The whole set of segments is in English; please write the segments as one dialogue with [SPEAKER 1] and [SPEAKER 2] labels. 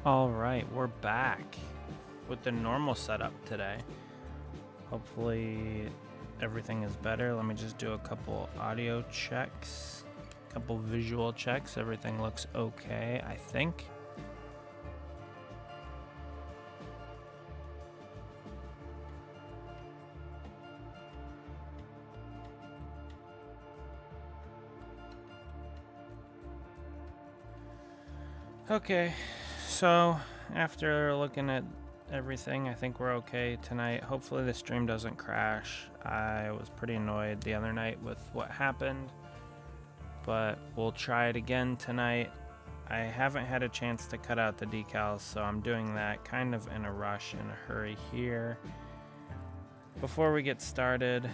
[SPEAKER 1] All right, we're back with the normal setup today. Hopefully everything is better. Let me just do a couple audio checks, a couple visual checks. Everything looks okay, I think. Okay, so after looking at everything, I think we're okay tonight. Hopefully the stream doesn't crash. I was pretty annoyed the other night with what happened, but we'll try it again tonight. I haven't had a chance to cut out the decals, so I'm doing that kind of in a rush, in a hurry here. Before we get started,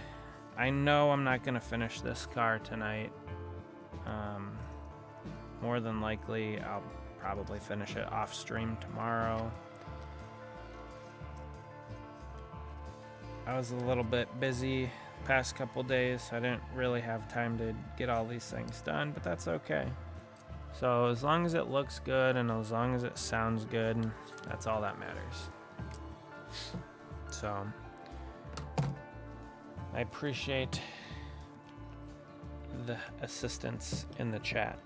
[SPEAKER 1] I know I'm not going to finish this car tonight. More than likely, I'll probably finish it off stream tomorrow. I was a little bit busy past couple days, so I didn't really have time to get all these things done, but that's okay. So as long as it looks good and as long as it sounds good, that's all that matters. So I appreciate the assistance in the chat.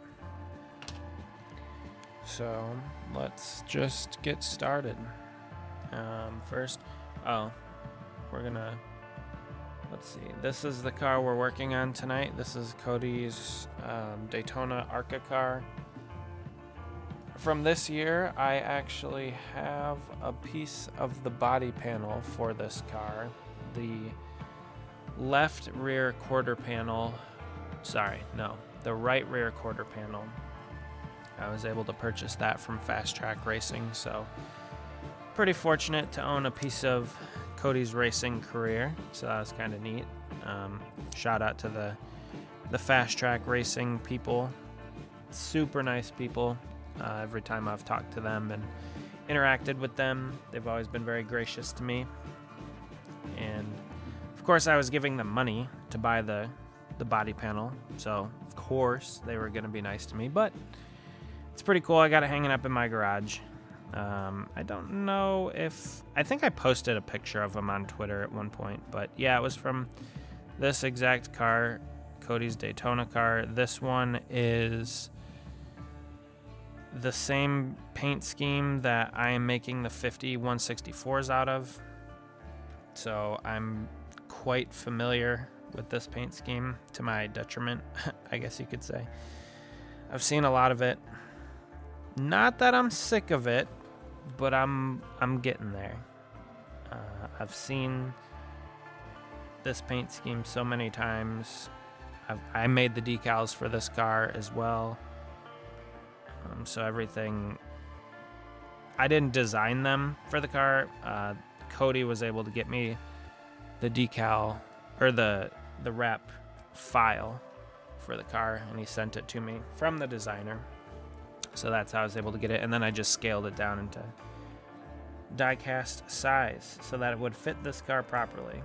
[SPEAKER 1] So let's just get started. First, we're gonna, let's see, this is the car we're working on tonight. This is Cody's Daytona ARCA car. From this year, I actually have a piece of the body panel for this car. The left rear quarter panel, the right rear quarter panel. I was able to purchase that from Fast Track Racing, so pretty fortunate to own a piece of Cody's racing career, so that was kind of neat. Shout out to the Fast Track Racing people, super nice people. Every time I've talked to them and interacted with them, they've always been very gracious to me. And of course I was giving them money to buy the body panel, so of course they were going to be nice to me, but it's pretty cool. I got it hanging up in my garage. I don't know if... I think I posted a picture of him on Twitter at one point. But yeah, it was from this exact car, Cody's Daytona car. This one is the same paint scheme that I am making the 50 164s out of. So I'm quite familiar with this paint scheme, to my detriment, I guess you could say. I've seen a lot of it. Not that I'm sick of it, but I'm getting there. I've seen this paint scheme so many times. I made the decals for this car as well. So everything, I didn't design them for the car. Cody was able to get me the decal, or the wrap file for the car, and he sent it to me from the designer. So that's how I was able to get it, and then I just scaled it down into diecast size so that it would fit this car properly.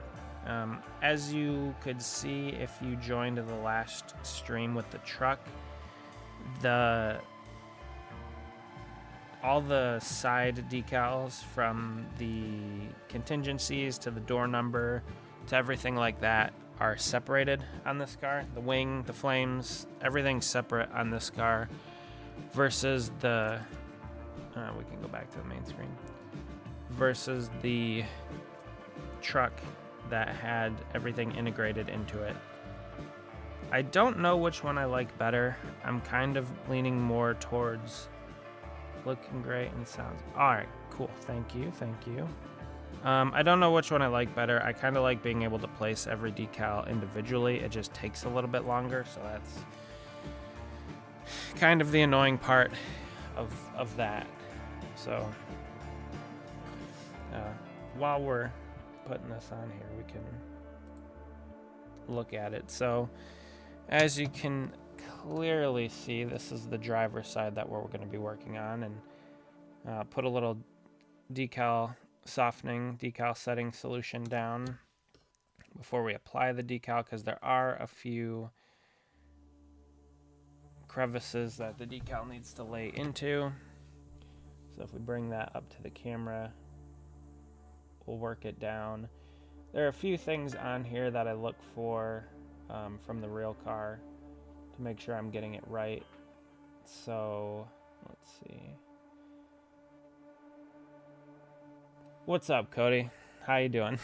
[SPEAKER 1] As you could see if you joined the last stream with the truck, all the side decals, from the contingencies to the door number to everything like that, are separated on this car. The wing, the flames, everything's separate on this car. Versus the, we can go back to the main screen, versus the truck that had everything integrated into it. I don't know which one I like better. I'm kind of leaning more towards looking great and sounds. All right, cool. Thank you. I don't know which one I like better. I kind of like being able to place every decal individually. It just takes a little bit longer, so that's kind of the annoying part of that. So while we're putting this on here, we can look at it. So as you can clearly see, this is the driver's side that we're going to be working on, and put a little decal setting solution down before we apply the decal, because there are a few crevices that the decal needs to lay into. So if we bring that up to the camera, we'll work it down. There are a few things on here that I look for from the real car to make sure I'm getting it right. So let's see. What's up, Cody? How you doing?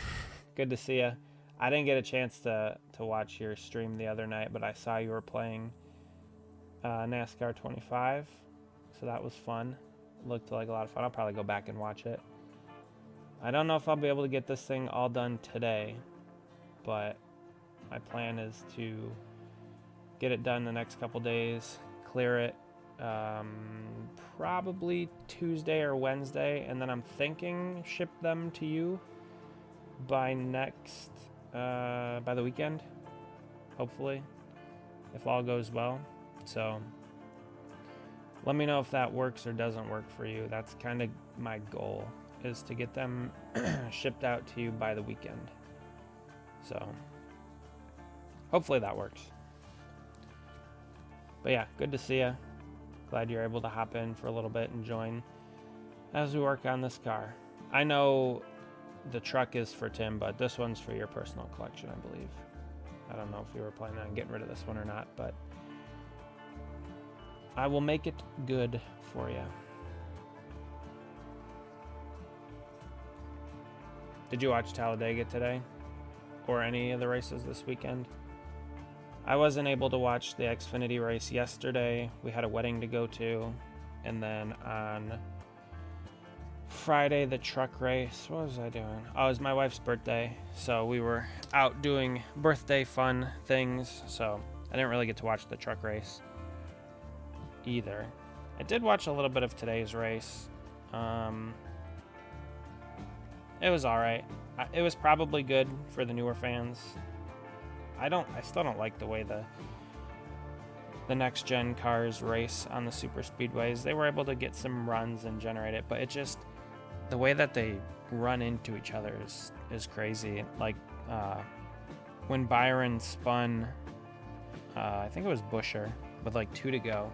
[SPEAKER 1] Good to see you. I didn't get a chance to watch your stream the other night, but I saw you were playing NASCAR 25, so that was fun. Looked like a lot of fun. I'll probably go back and watch it. I don't know if I'll be able to get this thing all done today, but my plan is to get it done the next couple days, clear it probably Tuesday or Wednesday, and then I'm thinking ship them to you by the weekend, hopefully, if all goes well. So let me know if that works or doesn't work for you. That's kind of my goal, is to get them shipped out to you by the weekend. So hopefully that works. But yeah, good to see you. Glad you're able to hop in for a little bit and join as we work on this car. I know the truck is for Tim, but this one's for your personal collection, I believe. I don't know if you were planning on getting rid of this one or not, but I will make it good for you. Did you watch Talladega today? Or any of the races this weekend? I wasn't able to watch the Xfinity race yesterday. We had a wedding to go to. And then on Friday, the truck race. What was I doing? Oh, it was my wife's birthday. So we were out doing birthday fun things. So I didn't really get to watch the truck race either. I did watch a little bit of today's race. It was all right. It was probably good for the newer fans. I still don't like the way the next gen cars race on the super speedways. They were able to get some runs and generate it, but it just, the way that they run into each other is crazy. Like when Byron spun, I think it was Buescher with like 2 to go.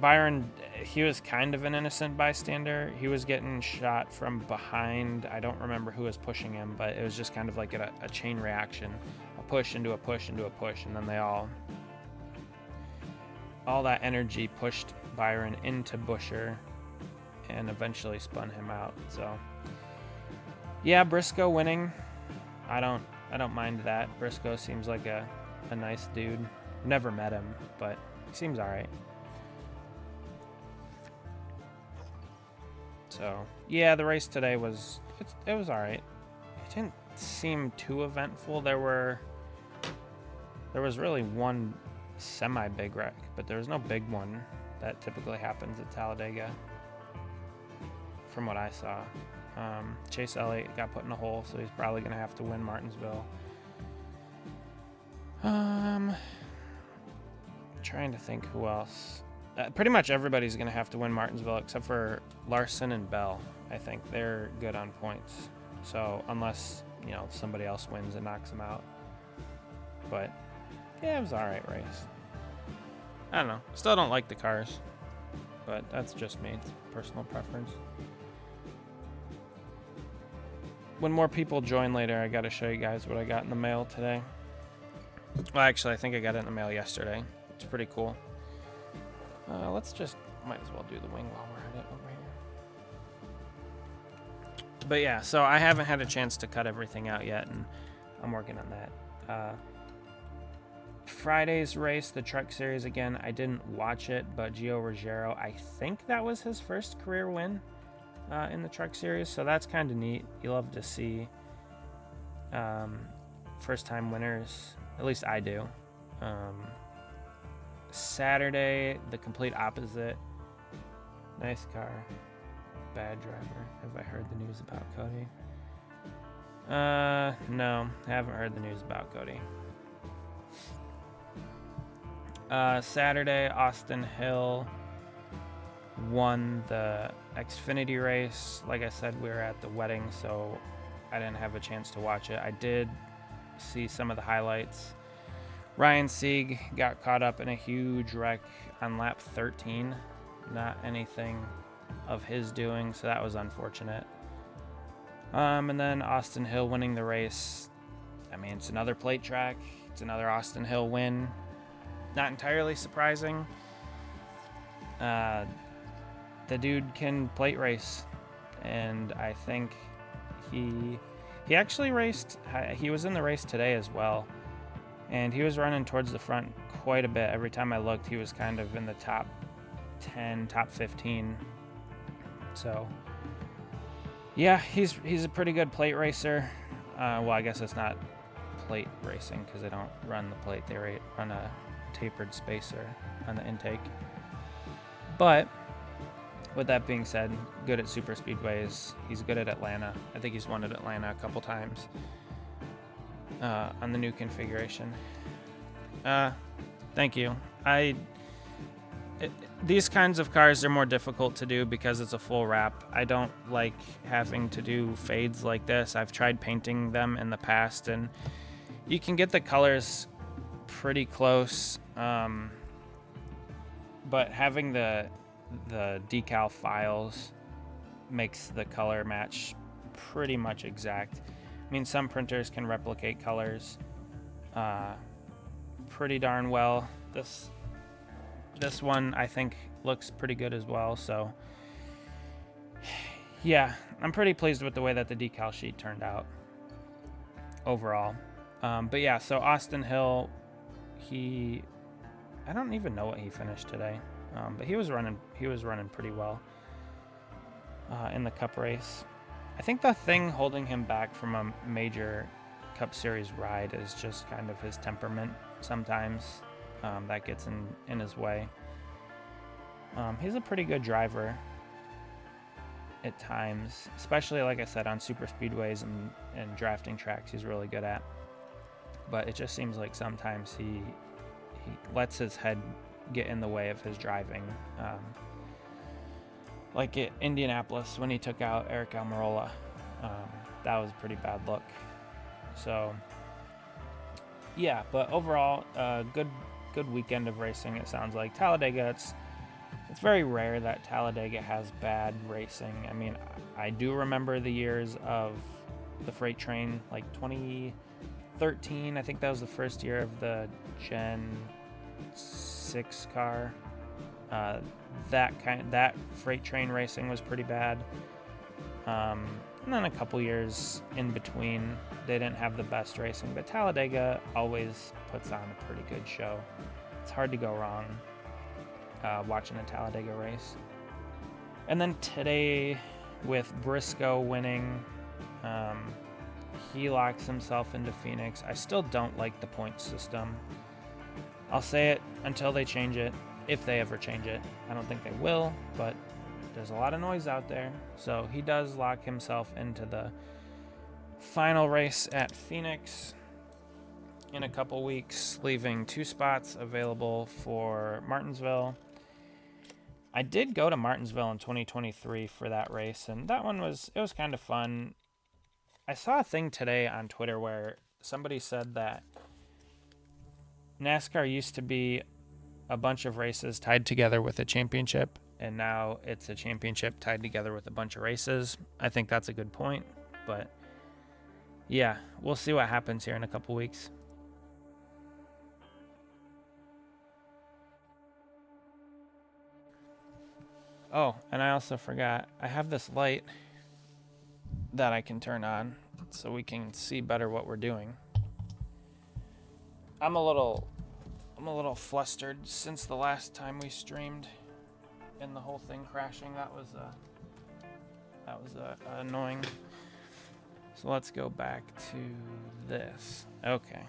[SPEAKER 1] Byron, he was kind of an innocent bystander. He was getting shot from behind. I don't remember who was pushing him, but it was just kind of like a chain reaction. A push into a push into a push, and then they all that energy pushed Byron into Buescher and eventually spun him out. So yeah, Briscoe winning. I don't mind that. Briscoe seems like a nice dude. Never met him, but he seems all right. So yeah, the race today was all right. It didn't seem too eventful. There was really one semi-big wreck, but there was no big one that typically happens at Talladega, from what I saw. Chase Elliott got put in a hole, so he's probably going to have to win Martinsville. Trying to think who else. Pretty much everybody's going to have to win Martinsville except for Larson and Bell. I think they're good on points. So unless, somebody else wins and knocks them out. But yeah, it was all right race. I don't know. Still don't like the cars, but that's just me. It's personal preference. When more people join later, I got to show you guys what I got in the mail today. Well, actually, I think I got it in the mail yesterday. It's pretty cool. Might as well do the wing while we're at it over here. But yeah, so I haven't had a chance to cut everything out yet, and I'm working on that. Friday's race, the Truck Series again, I didn't watch it, but Gio Ruggiero, I think that was his first career win in the Truck Series, so that's kind of neat. You love to see first-time winners, at least I do. Saturday, the complete opposite. Nice car. Bad driver. Have I heard the news about Cody? No, I haven't heard the news about Cody. Saturday, Austin Hill won the Xfinity race. Like I said, we were at the wedding, so I didn't have a chance to watch it. I did see some of the highlights. Ryan Sieg got caught up in a huge wreck on lap 13. Not anything of his doing, so that was unfortunate. And then Austin Hill winning the race. I mean, it's another plate track. It's another Austin Hill win. Not entirely surprising. The dude can plate race, and I think he actually raced. He was in the race today as well, and he was running towards the front quite a bit. Every time I looked, he was kind of in the top 10, top 15. So yeah, he's a pretty good plate racer. Well, I guess it's not plate racing because they don't run the plate. They run a tapered spacer on the intake. But with that being said, good at super speedways. He's good at Atlanta. I think he's won at Atlanta a couple times on the new configuration. Thank you. These kinds of cars are more difficult to do because it's a full wrap. I don't like having to do fades like this. I've tried painting them in the past, and you can get the colors pretty close, but having the decal files makes the color match pretty much exact. I mean, some printers can replicate colors pretty darn well. This one I think looks pretty good as well, so yeah, I'm pretty pleased with the way that the decal sheet turned out overall. But yeah, so Austin Hill, I don't even know what he finished today, but he was running pretty well in the Cup race. I think the thing holding him back from a major Cup Series ride is just kind of his temperament sometimes. That gets in his way. He's a pretty good driver at times, especially, like I said, on super speedways and drafting tracks he's really good at. But it just seems like sometimes he lets his head get in the way of his driving. Like at Indianapolis when he took out Eric Almirola. That was a pretty bad look. So yeah, but overall, good weekend of racing, it sounds like. Talladega, it's very rare that Talladega has bad racing. I mean, I do remember the years of the freight train, like 2013. I think that was the first year of the Gen 6 car. That freight train racing was pretty bad. And then a couple years in between, they didn't have the best racing, but Talladega always puts on a pretty good show. It's hard to go wrong watching a Talladega race. And then today, with Briscoe winning, he locks himself into Phoenix. I still don't like the point system. I'll say it until they change it, if they ever change it. I don't think they will, but there's a lot of noise out there. So he does lock himself into the final race at Phoenix in a couple weeks, leaving 2 spots available for Martinsville. I did go to Martinsville in 2023 for that race, and that one was kind of fun. I saw a thing today on Twitter where somebody said that NASCAR used to be a bunch of races tied together with a championship, and now it's a championship tied together with a bunch of races. I think that's a good point, but yeah, we'll see what happens here in a couple weeks. Oh, and I also forgot, I have this light that I can turn on so we can see better what we're doing. I'm a little flustered since the last time we streamed and the whole thing crashing. That was annoying. So let's go back to this. Okay.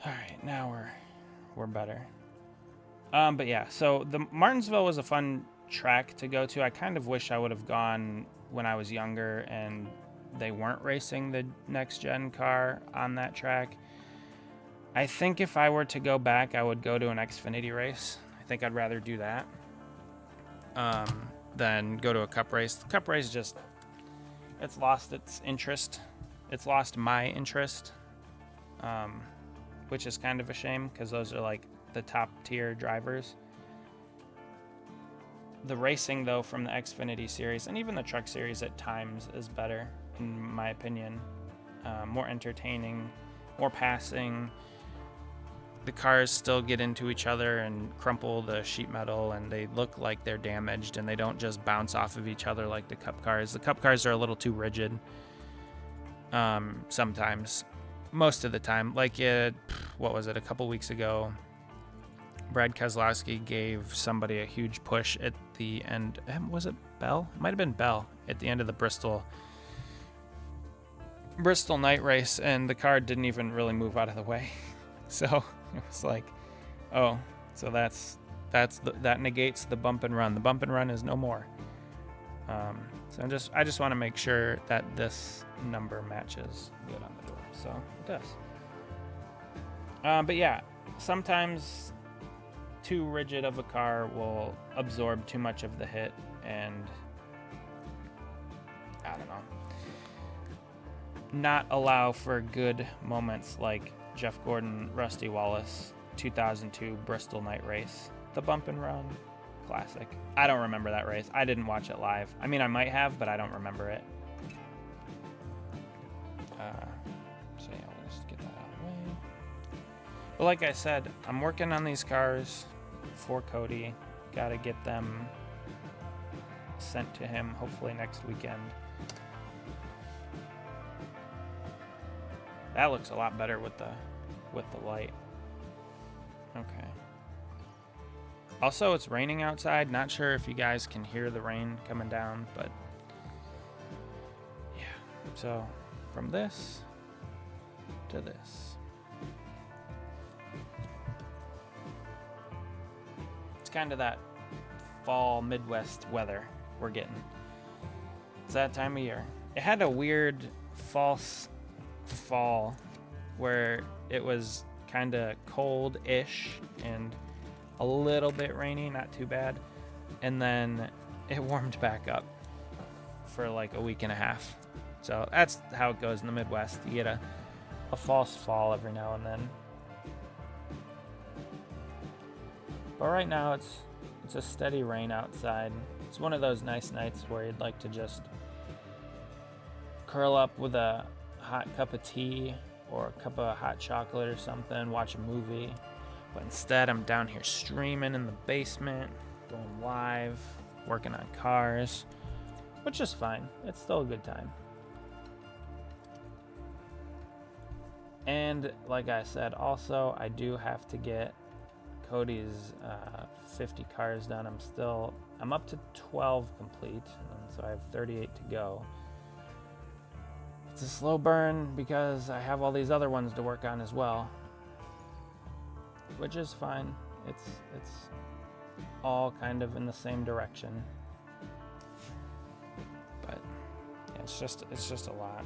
[SPEAKER 1] All right, now we're better. But yeah, so the Martinsville was a fun track to go to. I kind of wish I would have gone when I was younger and they weren't racing the next gen car on that track. I think if I were to go back, I would go to an Xfinity race. I think I'd rather do that than go to a Cup race. The Cup race just, it's lost its interest. It's lost my interest, which is kind of a shame because those are like the top tier drivers. The racing, though, from the Xfinity series and even the Truck series at times is better, in my opinion. More entertaining, more passing. The cars still get into each other and crumple the sheet metal, and they look like they're damaged, and they don't just bounce off of each other like the Cup cars. The Cup cars are a little too rigid sometimes. Most of the time. Like, what was it, a couple weeks ago, Brad Keselowski gave somebody a huge push at the end. Was it Bell? It might have been Bell at the end of the Bristol night race, and the car didn't even really move out of the way. So it was like, oh, so that negates the bump and run. The bump and run is no more. So I just want to make sure that this number matches good on the door. So it does. But yeah, sometimes too rigid of a car will absorb too much of the hit, and I don't know, not allow for good moments like Jeff Gordon, Rusty Wallace, 2002 Bristol night race, the bump and run classic. I don't remember that race. I didn't watch it live. I mean, I might have, but I don't remember it. So yeah, we'll just get that out of the way. But like I said, I'm working on these cars for Cody. Got to get them sent to him hopefully next weekend. That looks a lot better with the light. Okay. Also, it's raining outside. Not sure if you guys can hear the rain coming down, but yeah. So from this to this. It's kind of that fall Midwest weather we're getting. It's that time of year. It had a weird false fall where it was kind of cold-ish and a little bit rainy, not too bad, and then it warmed back up for like a week and a half. So that's how it goes in the Midwest. You get a false fall every now and then. But right now it's a steady rain outside. It's one of those nice nights where you'd like to just curl up with a hot cup of tea or a cup of hot chocolate or something, watch a movie. But instead, I'm down here streaming in the basement, going live, working on cars, which is fine. It's still a good time. And like I said, also, I do have to get Cody's 50 cars done. I'm up to 12 complete, and so I have 38 to go. It's a slow burn because I have all these other ones to work on as well, which is fine. It's all kind of in the same direction, but yeah, it's just a lot.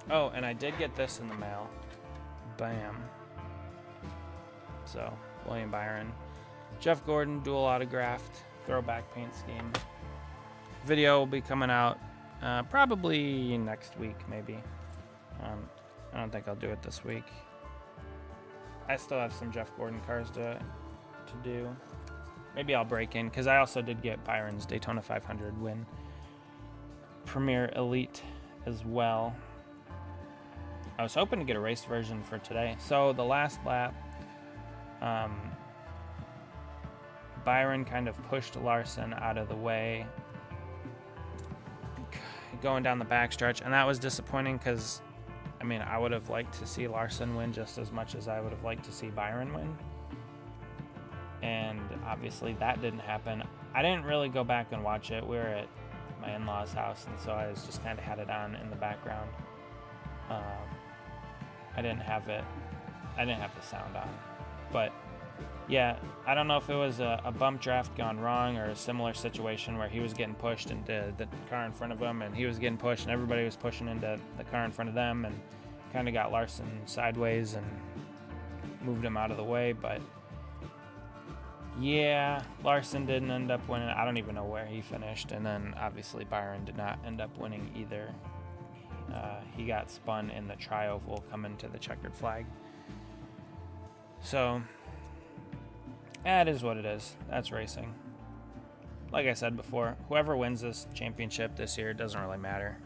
[SPEAKER 1] Oh, and I did get this in the mail. Bam. So William Byron, Jeff Gordon dual autographed throwback paint scheme. Video will be coming out probably next week, maybe. I don't think I'll do it this week. I still have some Jeff Gordon cars to do. Maybe I'll break in, because I also did get Byron's Daytona 500 win Premier Elite as well. I was hoping to get a race version for today. So the last lap, Byron kind of pushed Larson out of the way going down the backstretch, and that was disappointing because, I mean, I would have liked to see Larson win just as much as I would have liked to see Byron win. And obviously that didn't happen. I didn't really go back and watch it. We were at my in-laws' house, and so I was just kind of had it on in the background. I didn't have the sound on. But yeah, I don't know if it was a bump draft gone wrong or a similar situation where he was getting pushed into the car in front of him, and he was getting pushed and everybody was pushing into the car in front of them, and kind of got Larson sideways and moved him out of the way. But yeah, Larson didn't end up winning. I don't even know where he finished. And then obviously Byron did not end up winning either. He got spun in the tri-oval coming to the checkered flag. So that is what it is. That's racing. like I said before, whoever wins this championship this year, it doesn't really matter.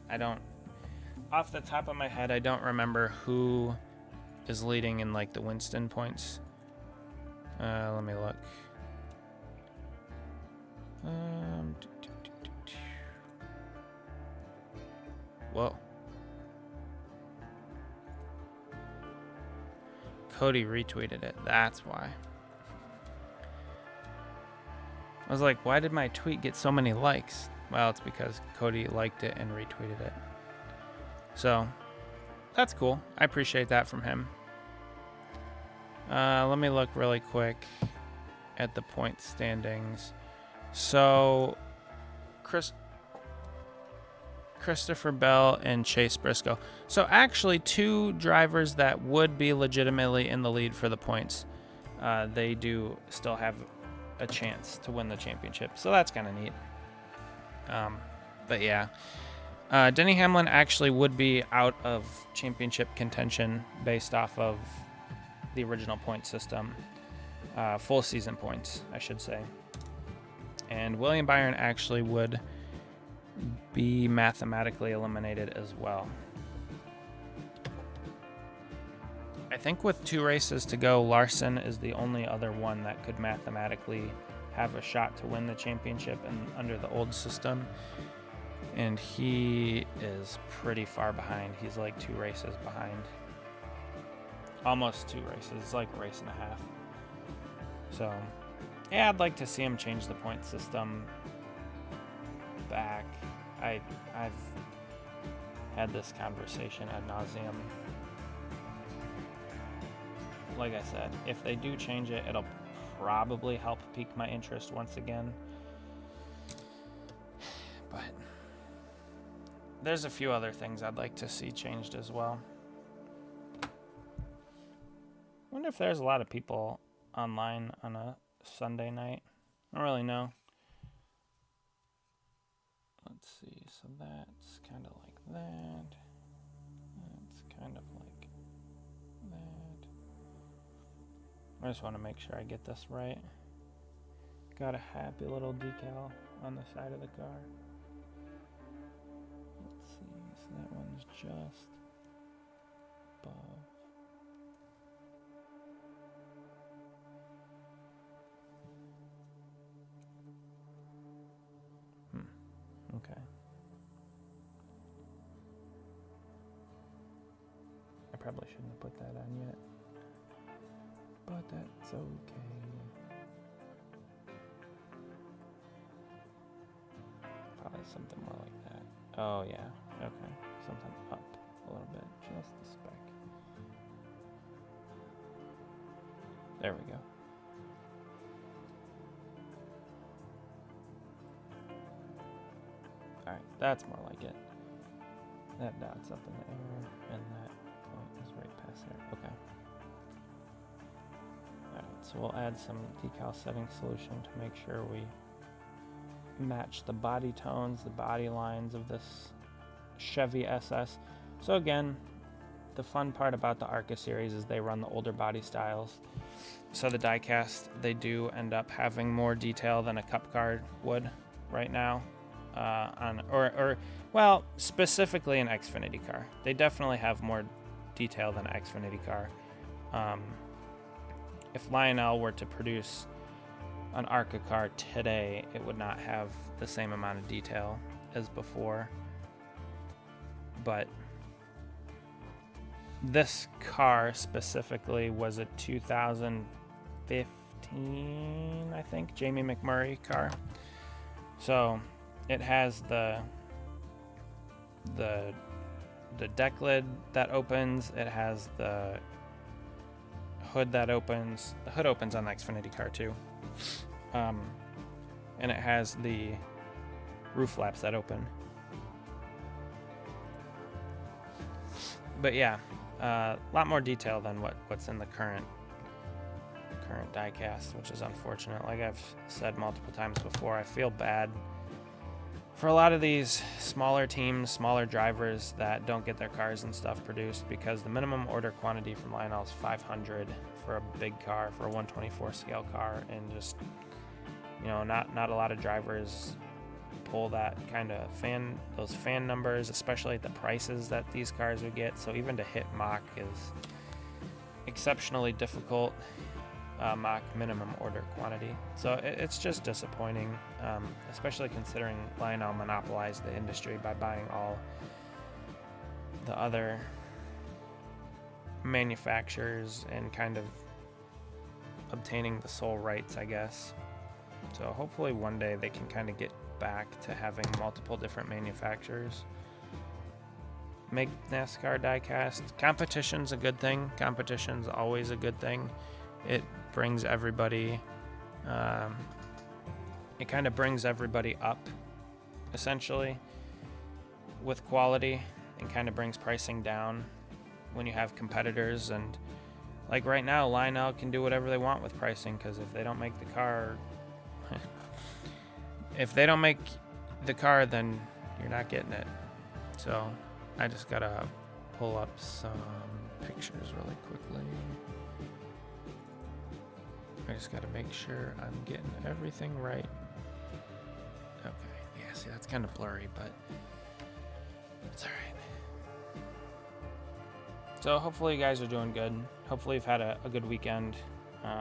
[SPEAKER 1] I don't, off the top of my head, I don't remember who is leading in like the Winston points. Let me look. Whoa. Cody retweeted it. That's why. I was like, why did my tweet get so many likes? Well, it's because Cody liked it and retweeted it. So, that's cool. I appreciate that from him. Let me look really quick at the point standings. So, Christopher Bell and Chase Briscoe. So actually 2 drivers that would be legitimately in the lead for the points. They do still have a chance to win the championship. So that's kind of neat. But yeah. Denny Hamlin actually would be out of championship contention based off of the original point system. Full season points, I should say. And William Byron actually would be mathematically eliminated as well. I think with 2 races to go, Larson is the only other one that could mathematically have a shot to win the championship under the old system. And he is pretty far behind. He's like 2 races behind. Almost 2 races. It's like a race and a half. So, yeah, I'd like to see him change the point system back. I've had this conversation ad nauseum. Like I said, if they do change it, it'll probably help pique my interest once again. But there's a few other things I'd like to see changed as well. I wonder if there's a lot of people online on a Sunday night. I don't really know. Let's see, so that's kind of like that. That's kind of like that. I just want to make sure I get this right. Got a happy little decal on the side of the car. Let's see, so that one's just above. Okay. I probably shouldn't have put that on yet, but that's okay. Probably something more like that. Oh yeah, okay. Something up a little bit, just a speck. There we go. Alright, that's more like it. That dot's up in the air, and that point is right past there. Okay. Alright, so we'll add some decal setting solution to make sure we match the body tones, the body lines of this Chevy SS. So again, the fun part about the ARCA series is they run the older body styles. So the diecast, they do end up having more detail than a Cup car would right now. Well, specifically an Xfinity car. They definitely have more detail than an Xfinity car. If Lionel were to produce an ARCA car today, it would not have the same amount of detail as before. But this car specifically was a 2015, I think, Jamie McMurray car. So it has the deck lid that opens. It has the hood that opens. The hood opens on the Xfinity car too. And it has the roof flaps that open. But yeah, a lot more detail than what's in the current diecast, which is unfortunate. Like I've said multiple times before, I feel bad for a lot of these smaller teams, smaller drivers that don't get their cars and stuff produced, because the minimum order quantity from Lionel is 500 for a big car, for a 124 scale car, and just You know, not a lot of drivers pull that kind of those fan numbers, especially at the prices that these cars would get. So even to hit Mach is exceptionally difficult, Mach minimum order quantity. So it's just disappointing, especially considering Lionel monopolized the industry by buying all the other manufacturers and kind of obtaining the sole rights, I guess. So hopefully one day they can kind of get back to having multiple different manufacturers make NASCAR diecast. Competition's a good thing. Competition's always a good thing. It brings everybody, it kind of brings everybody up, essentially, with quality, and kind of brings pricing down when you have competitors. And like right now, Lionel can do whatever they want with pricing, because if they don't make the car, then you're not getting it. So I just gotta pull up some pictures really quickly. I just gotta make sure I'm getting everything right. Okay, yeah, see, that's kind of blurry, but it's all right. So hopefully you guys are doing good. Hopefully you've had a good weekend.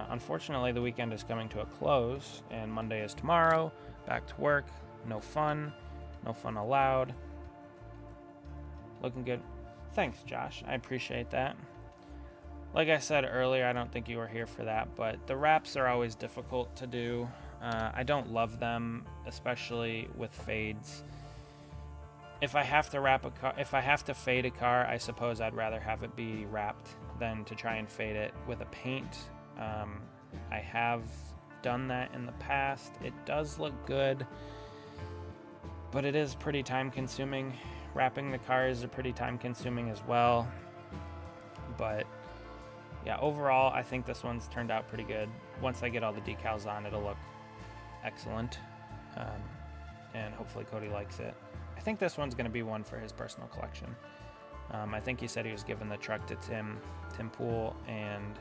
[SPEAKER 1] Unfortunately, the weekend is coming to a close, and Monday is tomorrow. Back to work. No fun allowed. Looking good. Thanks, Josh. I appreciate that. Like I said earlier, I don't think you were here for that, but the wraps are always difficult to do. I don't love them, especially with fades. If I have to fade a car, I suppose I'd rather have it be wrapped than to try and fade it with a paint. I have done that in the past. It does look good, but it is pretty time consuming. Wrapping the cars are pretty time consuming as well. But yeah, overall, I think this one's turned out pretty good. Once I get all the decals on, it'll look excellent. And hopefully Cody likes it. I think this one's going to be one for his personal collection. I think he said he was giving the truck to Tim Pool, and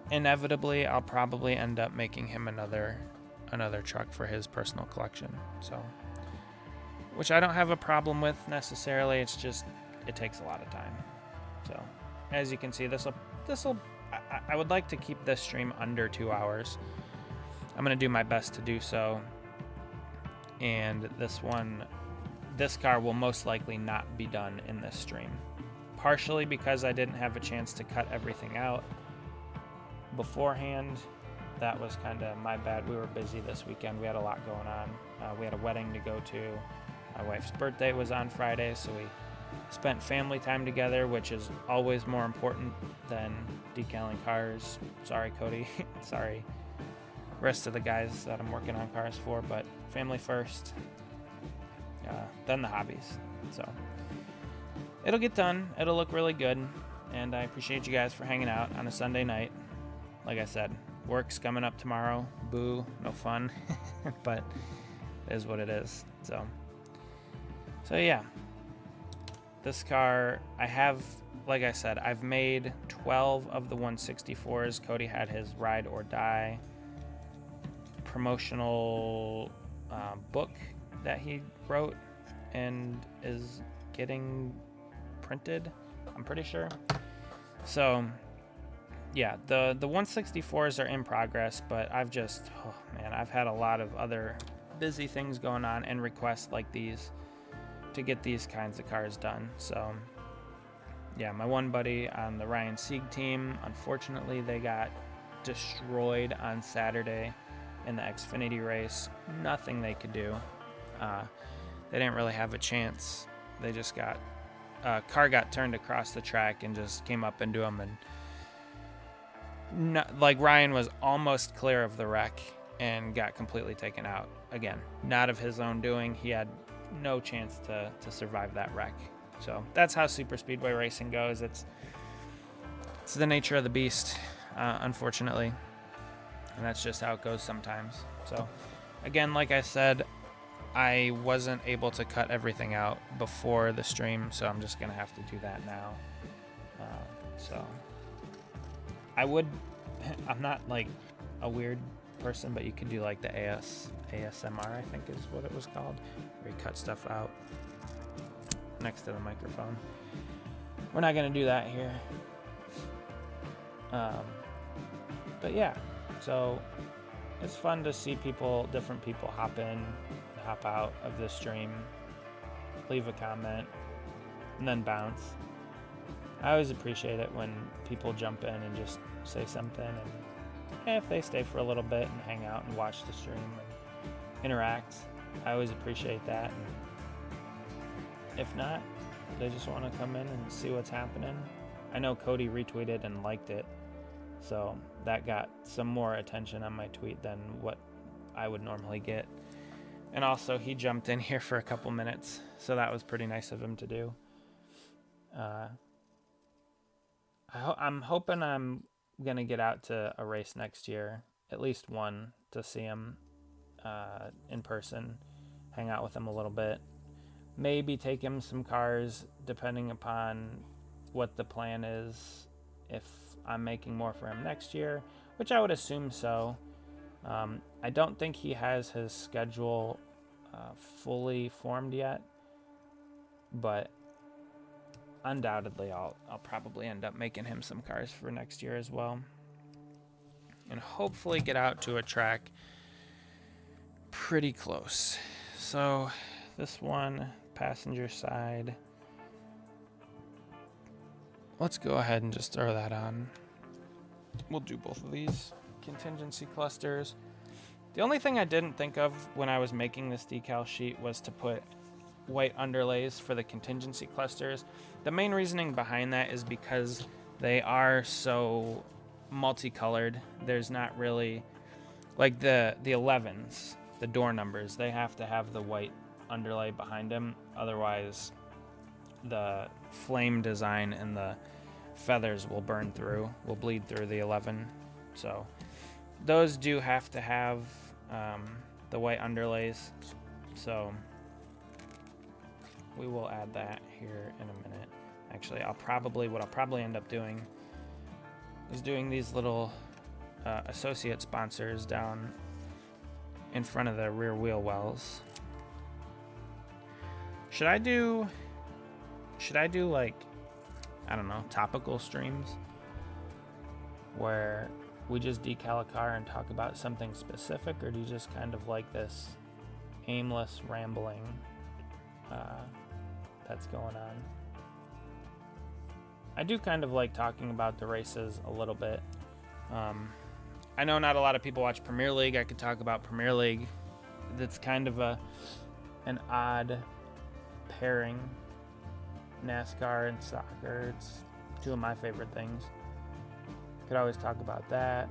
[SPEAKER 1] inevitably I'll probably end up making him another truck for his personal collection. So, which I don't have a problem with necessarily. It's just it takes a lot of time. So, as you can see, this'll I would like to keep this stream under 2 hours. I'm gonna do my best to do so. And this car will most likely not be done in this stream. Partially because I didn't have a chance to cut everything out beforehand. That was kind of my bad. We were busy this weekend. We had a lot going on. We had a wedding to go to. My wife's birthday was on Friday, so we spent family time together, which is always more important than decaling cars. Sorry, Cody. Sorry, rest of the guys that I'm working on cars for, but family first, then the hobbies. So it'll get done. It'll look really good, and I appreciate you guys for hanging out on a Sunday night. Like I said, work's coming up tomorrow. Boo, no fun, but it is what it is. So yeah, this car, I have, like I said, I've made 12 of the 164s. Cody had his ride or die promotional book that he wrote and is getting printed, I'm pretty sure. So yeah, the 164s are in progress, but I've had a lot of other busy things going on and requests like these to get these kinds of cars done. So yeah, my one buddy on the Ryan Sieg team, unfortunately they got destroyed on Saturday in the Xfinity race. Nothing they could do. They didn't really have a chance. They just car got turned across the track and just came up into them, and Ryan was almost clear of the wreck and got completely taken out. Again, not of his own doing. He had no chance to survive that wreck. So that's how super speedway racing goes. It's the nature of the beast, unfortunately. And that's just how it goes sometimes. So again, like I said, I wasn't able to cut everything out before the stream, so I'm just gonna have to do that now. So I'm not a weird person, but you can do like the ASMR, I think is what it was called, where you cut stuff out next to the microphone. We're not going to do that here. But yeah, so it's fun to see different people hop in, hop out of the stream, leave a comment, and then bounce. I always appreciate it when people jump in and just say something, and if they stay for a little bit and hang out and watch the stream and interact, I always appreciate that. And if not, they just want to come in and see what's happening. I know Cody retweeted and liked it, so that got some more attention on my tweet than what I would normally get. And also, he jumped in here for a couple minutes, so that was pretty nice of him to do. I'm hoping I'm going to get out to a race next year, at least one, to see him in person, hang out with him a little bit. Maybe take him some cars, depending upon what the plan is, if I'm making more for him next year, which I would assume so. I don't think he has his schedule fully formed yet, but undoubtedly I'll probably end up making him some cars for next year as well, and hopefully get out to a track pretty close. So this one, passenger side, let's go ahead and just throw that on. We'll do both of these contingency clusters. The only thing I didn't think of when I was making this decal sheet was to put white underlays for the contingency clusters. The main reasoning behind that is because they are so multicolored. There's not really, like the 11s, the door numbers, they have to have the white underlay behind them. Otherwise, the flame design and the feathers will bleed through the 11. So those do have to have the white underlays. So we will add that here in a minute. Actually, what I'll probably end up doing is doing these little associate sponsors down in front of the rear wheel wells. Should I do like, I don't know, topical streams where we just decal a car and talk about something specific, or do you just kind of like this aimless rambling that's going on? I do kind of like talking about the races a little bit. I know not a lot of people watch Premier League. I could talk about Premier League. That's kind of an odd pairing. NASCAR and soccer, it's two of my favorite things. Could always talk about that.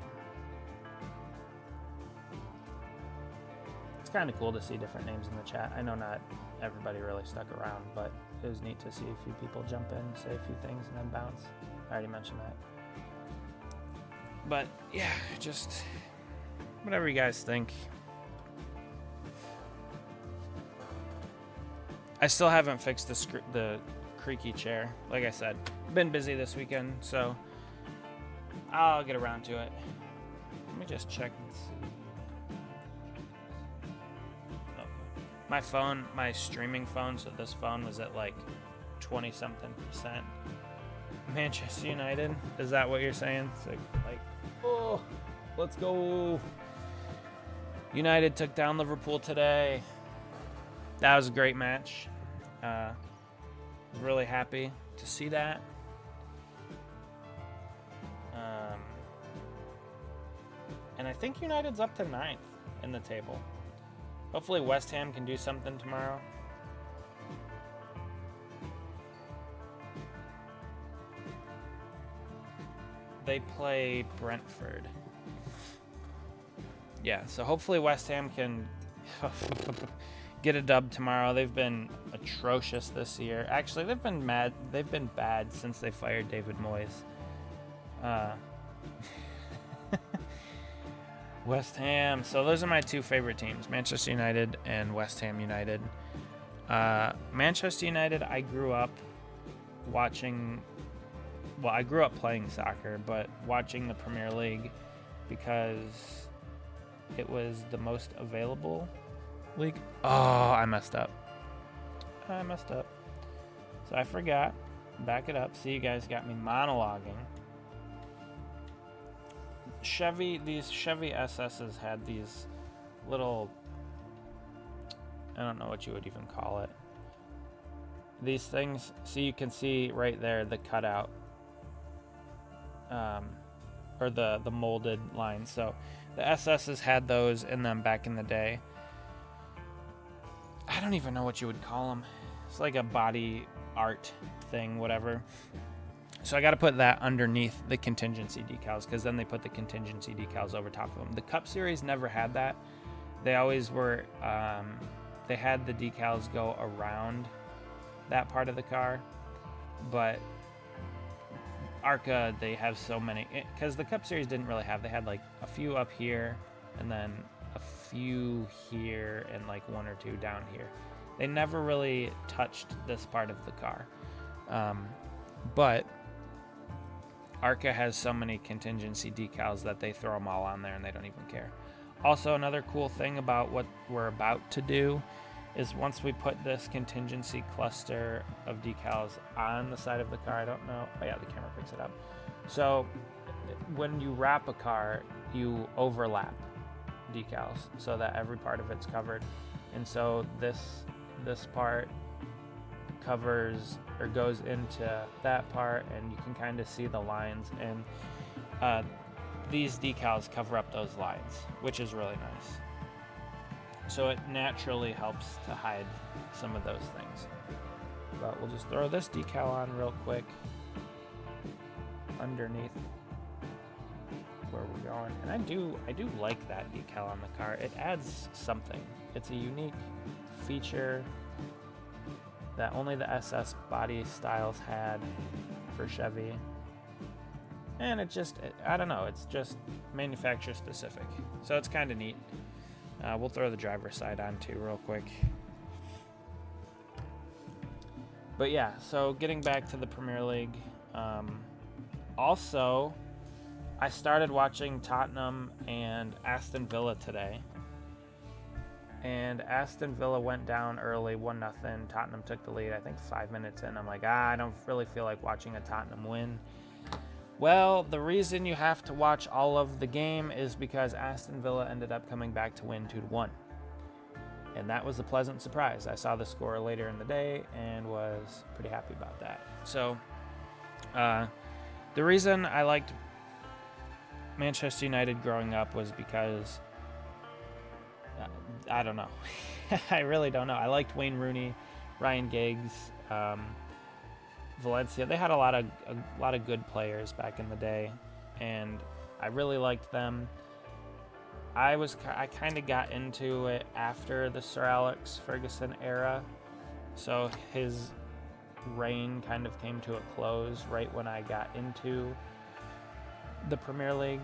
[SPEAKER 1] It's kind of cool to see different names in the chat. I know not everybody really stuck around, but it was neat to see a few people jump in, say a few things, and then bounce. I already mentioned that. But yeah, just whatever you guys think. I still haven't fixed the creaky chair. Like I said, been busy this weekend, so I'll get around to it. Let me just check and see. Oh. My phone, my streaming phone, so this phone was at like 20-something%. Manchester United, is that what you're saying? It's like, oh, let's go. United took down Liverpool today. That was a great match. Was really happy to see that. And I think United's up to 9th in the table. Hopefully West Ham can do something tomorrow. They play Brentford. Yeah, so hopefully West Ham can get a dub tomorrow. They've been atrocious this year. Actually, they've been bad since they fired David Moyes. West Ham. So those are my two favorite teams, Manchester United and West Ham United. Manchester United, I grew up watching. Well, I grew up playing soccer, but watching the Premier League because it was the most available league. Oh, I messed up. So I forgot. Back it up. See, you guys got me monologuing. These Chevy SS's had these little, I don't know what you would even call it. These things, so you can see right there the cutout, or the molded lines. So the SS's had those in them back in the day. I don't even know what you would call them. It's like a body art thing, whatever. So I got to put that underneath the contingency decals, because then they put the contingency decals over top of them. The Cup Series never had that. They always were, they had the decals go around that part of the car, but ARCA, they have so many, because the Cup Series didn't really have, they had like a few up here and then a few here and like one or two down here. They never really touched this part of the car. But ARCA has so many contingency decals that they throw them all on there and they don't even care. Also, another cool thing about what we're about to do is once we put this contingency cluster of decals on the side of the car, I don't know, oh yeah, the camera picks it up. So when you wrap a car, you overlap decals so that every part of it's covered. And so this part covers or goes into that part, and you can kind of see the lines, and these decals cover up those lines, which is really nice. So it naturally helps to hide some of those things. But we'll just throw this decal on real quick underneath where we're going. And I do like that decal on the car. It adds something. It's a unique feature that only the SS body styles had for Chevy. And I don't know, it's just manufacturer specific. So it's kind of neat. We'll throw the driver's side on too real quick. But yeah, so getting back to the Premier League. Also, I started watching Tottenham and Aston Villa today. And Aston Villa went down early, 1-0. Tottenham took the lead, I think 5 minutes in. I'm like, I don't really feel like watching a Tottenham win. Well, the reason you have to watch all of the game is because Aston Villa ended up coming back to win 2-1. And that was a pleasant surprise. I saw the score later in the day and was pretty happy about that. So, the reason I liked Manchester United growing up was because I don't know. I really don't know. I liked Wayne Rooney, Ryan Giggs, Valencia. They had a lot of good players back in the day, and I really liked them. I kind of got into it after the Sir Alex Ferguson era, so his reign kind of came to a close right when I got into the Premier League.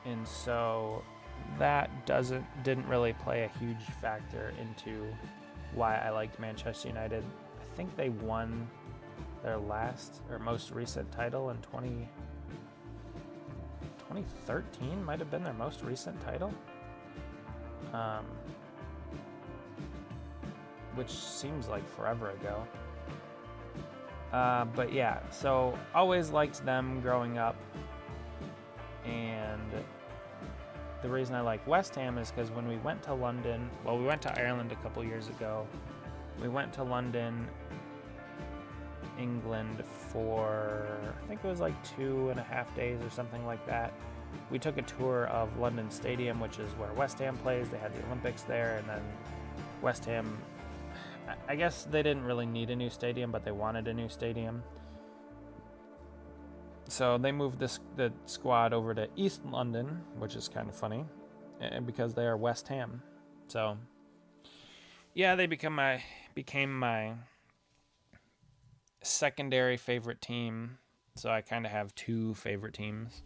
[SPEAKER 1] And so that didn't really play a huge factor into why I liked Manchester United. I think they won their most recent title in 2013 might have been their most recent title, which seems like forever ago. But yeah, so always liked them growing up. And the reason I like West Ham is because when we went to London, we went to Ireland a couple years ago. We went to London, England for, I think it was like 2.5 days or something like that. We took a tour of London Stadium, which is where West Ham plays. They had the Olympics there, and then West Ham, I guess they didn't really need a new stadium, but they wanted a new stadium. So they moved the squad over to East London, which is kind of funny, because they are West Ham. So yeah, they became my secondary favorite team. So I kind of have two favorite teams.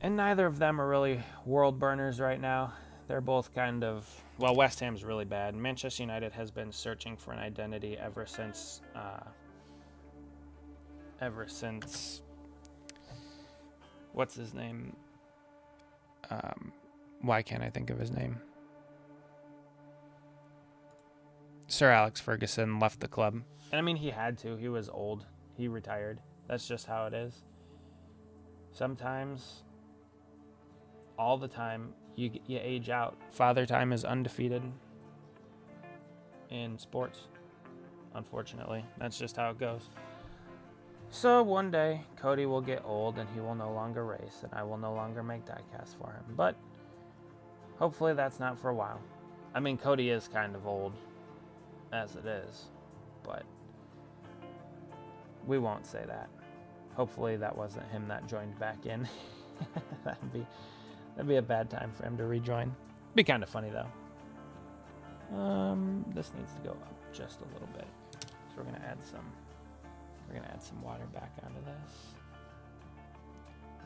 [SPEAKER 1] And neither of them are really world burners right now. They're both kind of, West Ham's really bad. Manchester United has been searching for an identity ever since what's his name? Why can't I think of his name? Sir Alex Ferguson left the club. And I mean, he had to. He was old. He retired. That's just how it is. Sometimes, all the time, you age out. Father Time is undefeated in sports, unfortunately. That's just how it goes. So one day, Cody will get old and he will no longer race, and I will no longer make diecast for him. But hopefully that's not for a while. I mean, Cody is kind of old as it is, but we won't say that. Hopefully that wasn't him that joined back in. That'd be a bad time for him to rejoin. Be kind of funny though. This needs to go up just a little bit. So we're gonna add some water back onto this.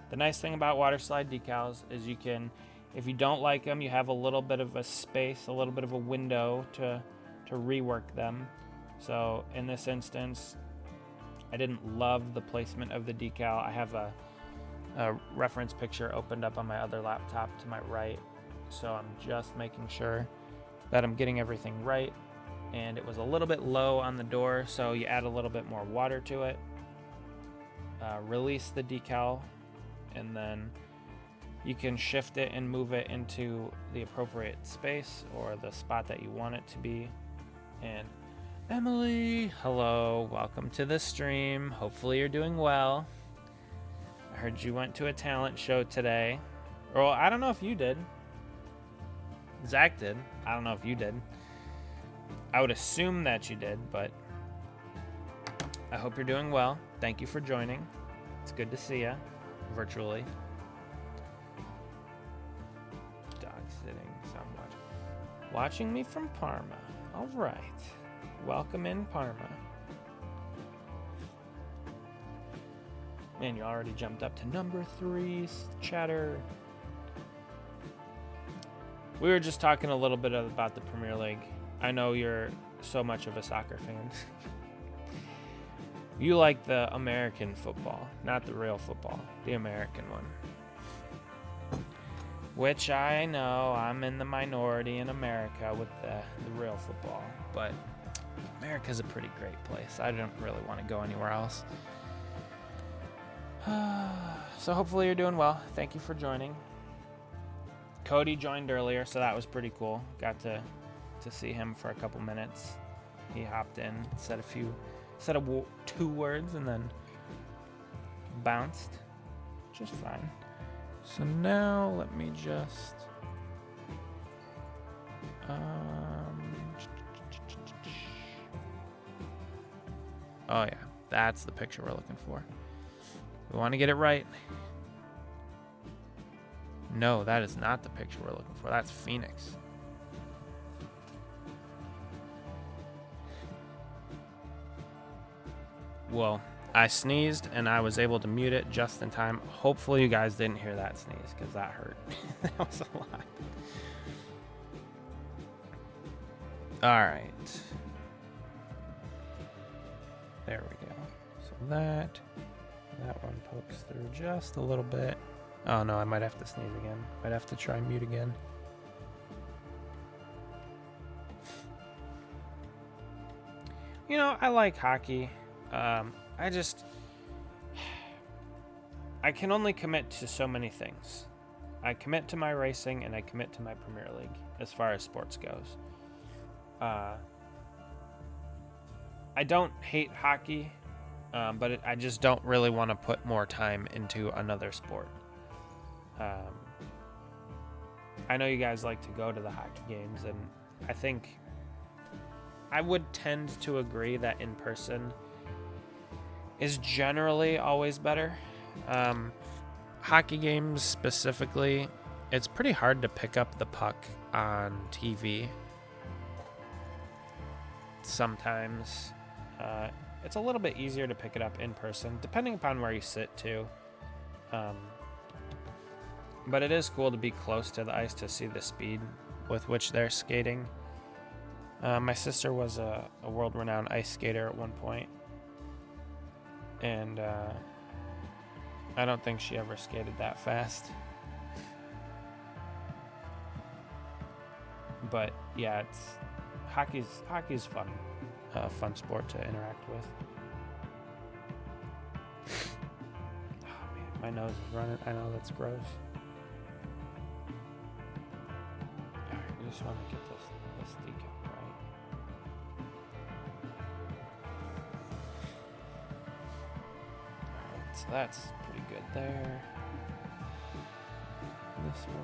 [SPEAKER 1] The nice thing about water slide decals is you can, if you don't like them, you have a little bit of a space, a little bit of a window to rework them. So in this instance, I didn't love the placement of the decal. I have a reference picture opened up on my other laptop to my right, so I'm just making sure that I'm getting everything right. And it was a little bit low on the door, so you add a little bit more water to it, release the decal, and then you can shift it and move it into the appropriate space or the spot that you want it to be. And Emily, hello, welcome to the stream. Hopefully you're doing well. I heard you went to a talent show today. Well, I don't know if you did. Zach did. I don't know if you did. I would assume that you did, but I hope you're doing well. Thank you for joining. It's good to see you virtually. Dog sitting, so I'm watching me from Parma. All right. Welcome in Parma. Man, you already jumped up to number 3, chatter. We were just talking a little bit about the Premier League. I know you're so much of a soccer fan. You like the American football, not the real football, the American one. Which I know I'm in the minority in America with the real football, but America's a pretty great place. I don't really want to go anywhere else. So hopefully you're doing well. Thank you for joining. Cody joined earlier, so that was pretty cool. Got to see him for a couple minutes. He hopped in, said 2 words, and then bounced just fine. So now let me just oh yeah, that's the picture we're looking for. We want to get it right. No, that is not the picture we're looking for. That's Phoenix. Well, I sneezed and I was able to mute it just in time. Hopefully you guys didn't hear that sneeze because that hurt. That was a lot. All right. There we go. So that one pokes through just a little bit. Oh no, I might have to sneeze again. Might have to try mute again. You know, I like hockey. I can only commit to so many things. I commit to my racing and I commit to my Premier League as far as sports goes. I don't hate hockey, but I just don't really want to put more time into another sport. I know you guys like to go to the hockey games, and I think I would tend to agree that in person is generally always better. Hockey games specifically, it's pretty hard to pick up the puck on TV. Sometimes it's a little bit easier to pick it up in person, depending upon where you sit too. But it is cool to be close to the ice to see the speed with which they're skating. My sister was a world-renowned ice skater at one point. And I don't think she ever skated that fast. But yeah, hockey's fun. Fun sport to interact with. Oh man, my nose is running. I know that's gross. Alright, I just want to get this decal right. Alright, so that's pretty good there. This one.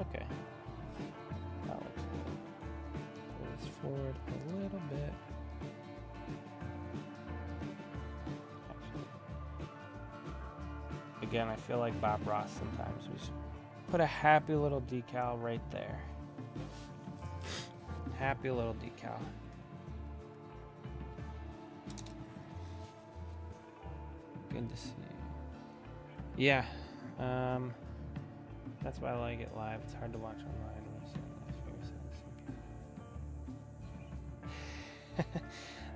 [SPEAKER 1] Okay. That looks good. Pull this forward a little bit. Again, I feel like Bob Ross sometimes. We just put a happy little decal right there. Happy little decal. Good to see you. Yeah. That's why I like it live. It's hard to watch online.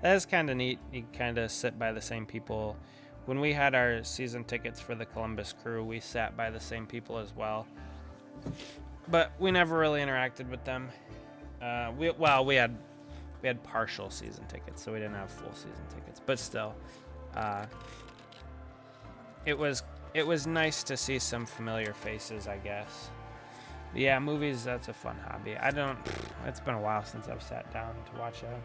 [SPEAKER 1] That is kind of neat. You kind of sit by the same people. When we had our season tickets for the Columbus Crew, we sat by the same people as well. But we never really interacted with them. We had partial season tickets, so we didn't have full season tickets. But still, it was nice to see some familiar faces, I guess. But yeah, movies, that's a fun hobby. It's been a while since I've sat down to watch a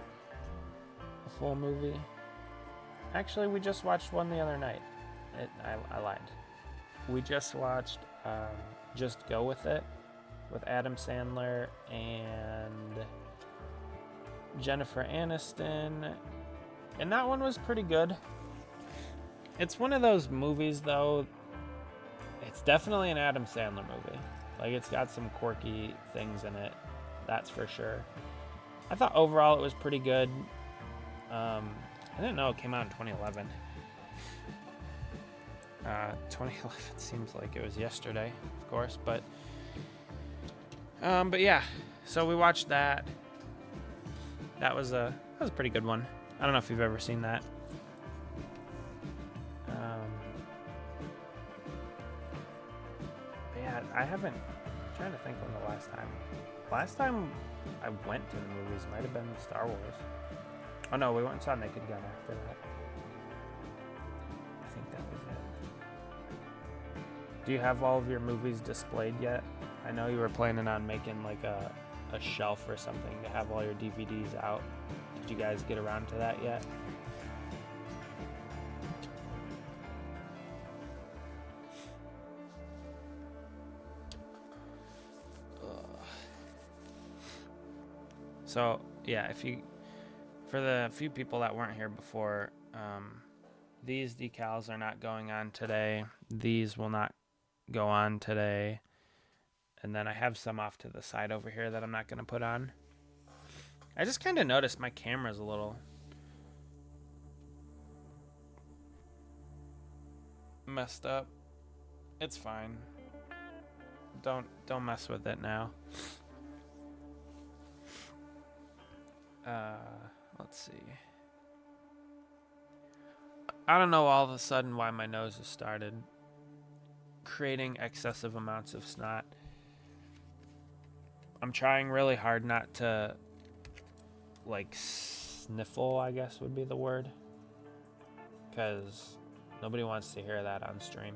[SPEAKER 1] full movie. Actually, we just watched one the other night. I lied. We just watched Just Go With It with Adam Sandler and Jennifer Aniston. And that one was pretty good. It's one of those movies, though. It's definitely an Adam Sandler movie. Like, it's got some quirky things in it. That's for sure. I thought overall it was pretty good. I didn't know it came out in 2011. 2011 seems like it was yesterday, of course, but yeah. So we watched that. That was a pretty good one. I don't know if you've ever seen that. But yeah, I'm trying to think when the last time I went to the movies might have been Star Wars. Oh no, we went and saw Naked Gun after that. I think that was it. Do you have all of your movies displayed yet? I know you were planning on making like a shelf or something to have all your DVDs out. Did you guys get around to that yet? So yeah, for the few people that weren't here before, these decals are not going on today. These will not go on today. And then I have some off to the side over here that I'm not going to put on. I just kind of noticed my camera's a little messed up. It's fine. Don't mess with it now. Let's see. I don't know all of a sudden why my nose has started creating excessive amounts of snot. I'm trying really hard not to, like, sniffle, I guess would be the word. Because nobody wants to hear that on stream.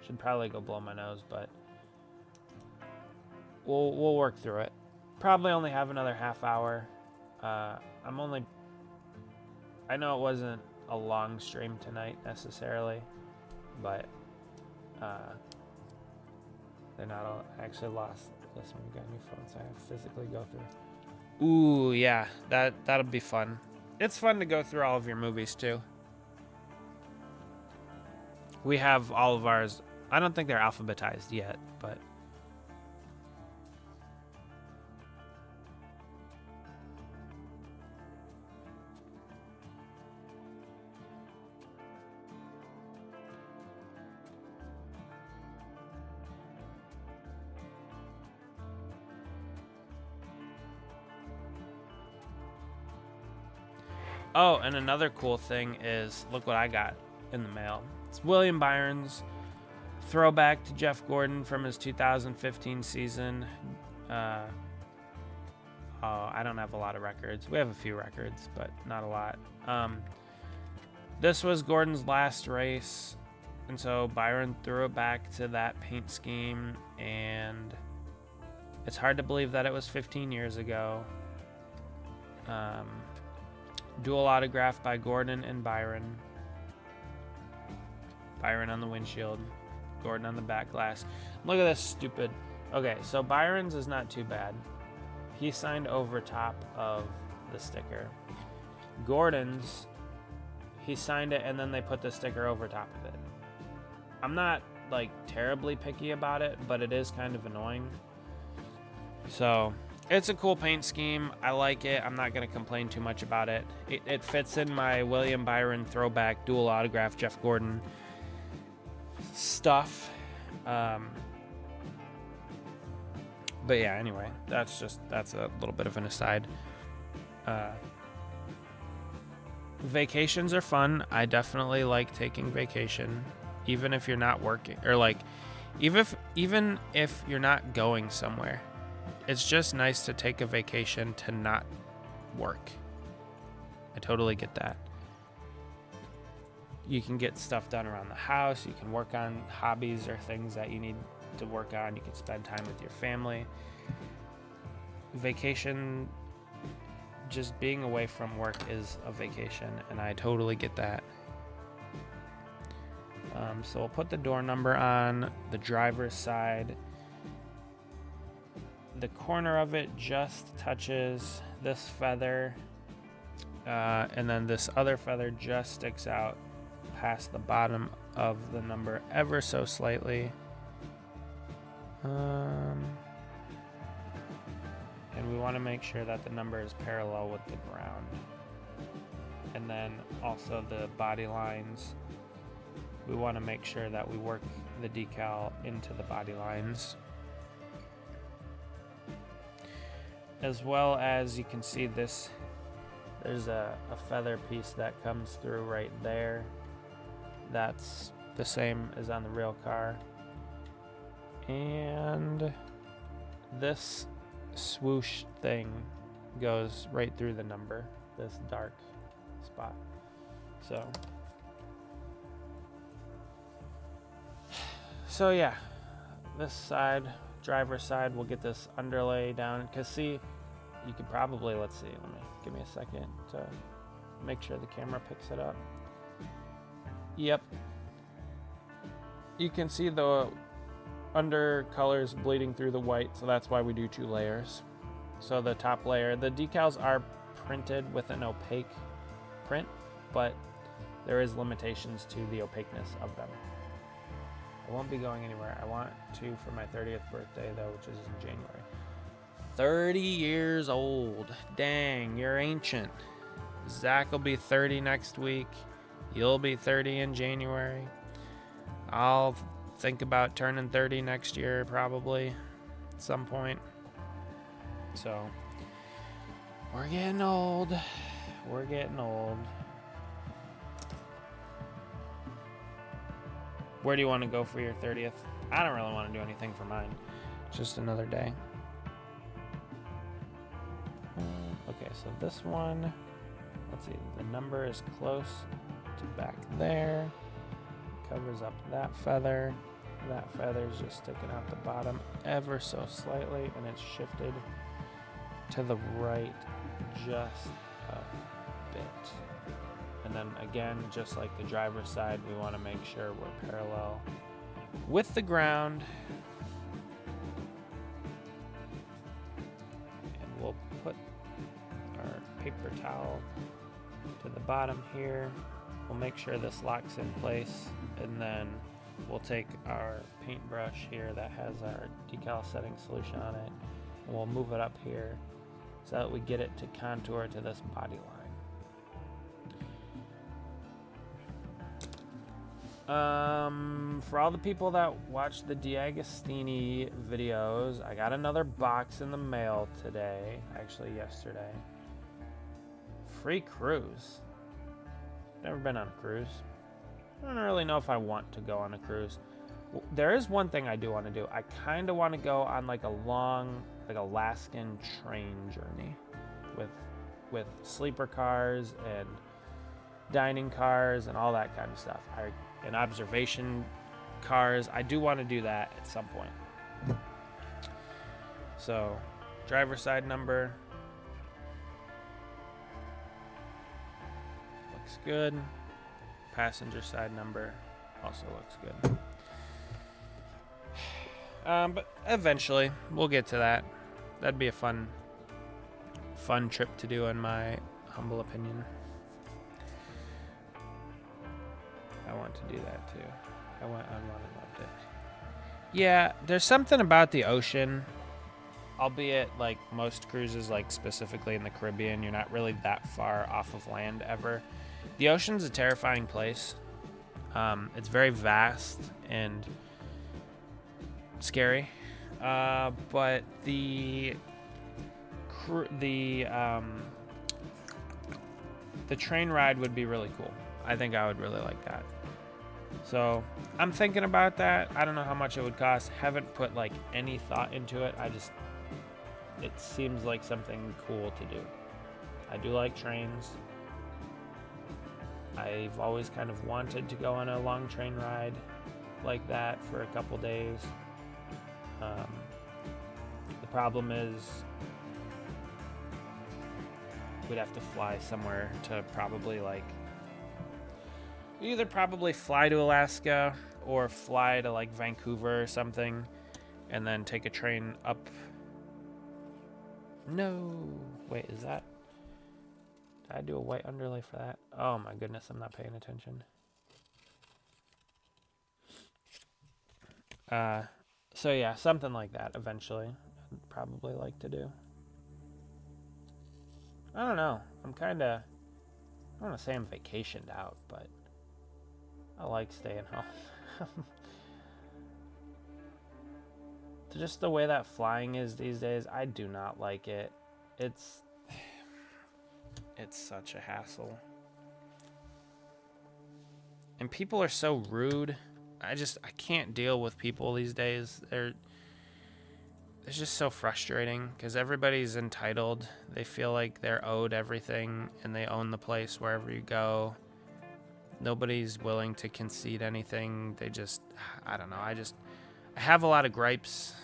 [SPEAKER 1] Should probably go blow my nose, but we'll work through it. Probably only have another half hour. I know it wasn't a long stream tonight necessarily, but they're not all actually lost. This one, we got new phones, so I have to physically go through. Ooh, yeah, that'll be fun. It's fun to go through all of your movies too. We have all of ours. I don't think they're alphabetized yet, but Oh, and another cool thing is, look what I got in the mail. It's William Byron's throwback to Jeff Gordon from his 2015 season. I don't have a lot of records. We have a few records, but not a lot. This was Gordon's last race, and so Byron threw it back to that paint scheme, and it's hard to believe that it was 15 years ago. Dual autograph by Gordon and Byron. Byron on the windshield, Gordon on the back glass. Look at this stupid. Okay, so Byron's is not too bad. He signed over top of the sticker. Gordon's, he signed it and then they put the sticker over top of it. I'm not like terribly picky about it, but it is kind of annoying. So it's a cool paint scheme. I like it. I'm not going to complain too much about it. It fits in my William Byron throwback dual autograph Jeff Gordon stuff. But yeah, anyway, that's a little bit of an aside. Vacations are fun. I definitely like taking vacation, even if you're not working, or like even if you're not going somewhere. It's just nice to take a vacation to not work. I totally get that. You can get stuff done around the house. You can work on hobbies or things that you need to work on. You can spend time with your family. Vacation, just being away from work is a vacation, and I totally get that. So we'll put the door number on the driver's side. The corner of it just touches this feather, and then this other feather just sticks out past the bottom of the number ever so slightly. And we want to make sure that the number is parallel with the ground. And then also the body lines, we want to make sure that we work the decal into the body lines. As well as you can see this, there's a feather piece that comes through right there. That's the same as on the real car. And this swoosh thing goes right through the number, this dark spot. So yeah, this side, driver's side, we'll get this underlay down, because see, you could probably, give me a second to make sure the camera picks it up. Yep, you can see the under colors bleeding through the white, so that's why we do 2 layers. So the top layer, the decals are printed with an opaque print, but there is limitations to the opaqueness of them. I won't be going anywhere. I want to for my 30th birthday though, which is in January. 30 years old. Dang, you're ancient. Zach will be 30 next week. You'll be 30 in January. I'll think about turning 30 next year probably at some point. So we're getting old. We're getting old. Where do you want to go for your 30th? I don't really want to do anything for mine. It's just another day. Okay, so this one, let's see, the number is close to back there. Covers up that feather. That feather is just sticking out the bottom ever so slightly, and it's shifted to the right just a bit. And then again, just like the driver's side, we want to make sure we're parallel with the ground. And we'll put our paper towel to the bottom here. We'll make sure this locks in place, and then we'll take our paintbrush here that has our decal setting solution on it, and we'll move it up here so that we get it to contour to this body line. For all the people that watch the D'Agostini videos, I got another box in the mail today, actually yesterday, free cruise. Never been on a cruise. I don't really know if I want to go on a cruise. There is one thing I do want to do. I kind of want to go on like a long, like Alaskan train journey with sleeper cars and dining cars and all that kind of stuff. And observation cars. I do want to do that at some point. So, driver's side number. Looks good. Passenger side number also looks good. But eventually we'll get to that. That'd be a fun trip to do, in my humble opinion. I want to do that too. I loved it. Yeah, there's something about the ocean, albeit like most cruises, like specifically in the Caribbean, you're not really that far off of land ever. The ocean's a terrifying place. It's very vast and scary, but the train ride would be really cool. I think I would really like that. So I'm thinking about that. I don't know how much it would cost. Haven't put like any thought into it. It seems like something cool to do. I do like trains. I've always kind of wanted to go on a long train ride like that for a couple days. The problem is we'd have to fly somewhere to either fly to Alaska or fly to like Vancouver or something and then take a train up. No, wait, is that? Did I do a white underlay for that? Oh my goodness, I'm not paying attention. So yeah, something like that eventually. I'd probably like to do. I don't know. I don't want to say I'm vacationed out, but I like staying home. Just the way that flying is these days, I do not like it. It's such a hassle. And people are so rude. I can't deal with people these days. It's just so frustrating because everybody's entitled. They feel like they're owed everything and they own the place wherever you go. Nobody's willing to concede anything. I don't know. I have a lot of gripes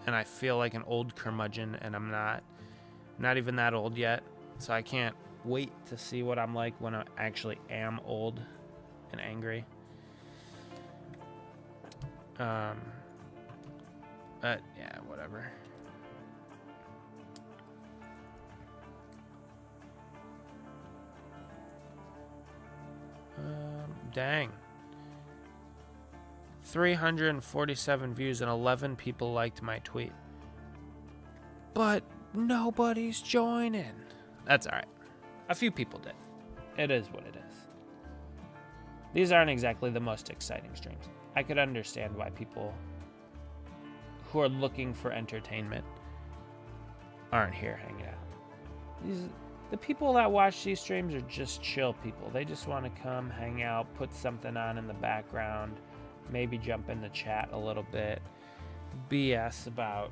[SPEAKER 1] and I feel like an old curmudgeon, and I'm not even that old yet. So I can't wait to see what I'm like when I actually am old and angry. But yeah, whatever. Dang. 347 views and 11 people liked my tweet. But nobody's joining. That's alright. A few people did. It is what it is. These aren't exactly the most exciting streams. I could understand why people who are looking for entertainment aren't here hanging out. The people that watch these streams are just chill people. They just want to come, hang out, put something on in the background, maybe jump in the chat a little bit, BS about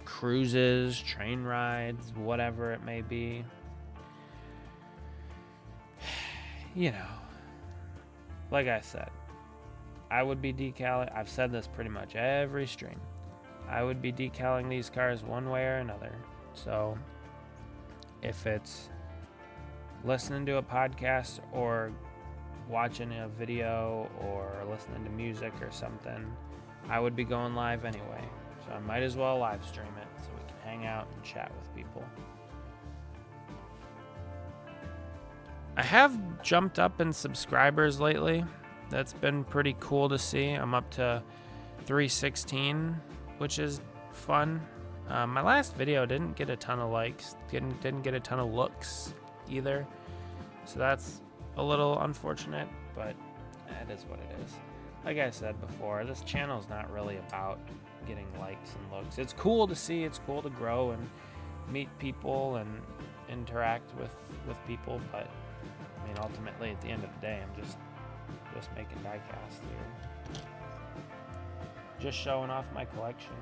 [SPEAKER 1] cruises, train rides, whatever it may be. You know, like I said, I would be decaling. I've said this pretty much every stream. I would be decaling these cars one way or another. So if it's listening to a podcast or watching a video or listening to music or something, I would be going live anyway. So I might as well live stream it so we can hang out and chat with people. I have jumped up in subscribers lately. That's been pretty cool to see. I'm up to 316, which is fun. My last video didn't get a ton of likes, didn't get a ton of looks either. So that's a little unfortunate, but that is what it is. Like I said before, this channel is not really about getting likes and looks. It's cool to see, it's cool to grow and meet people and interact with people, but I mean, ultimately, at the end of the day, I'm just making diecast here. Just showing off my collection.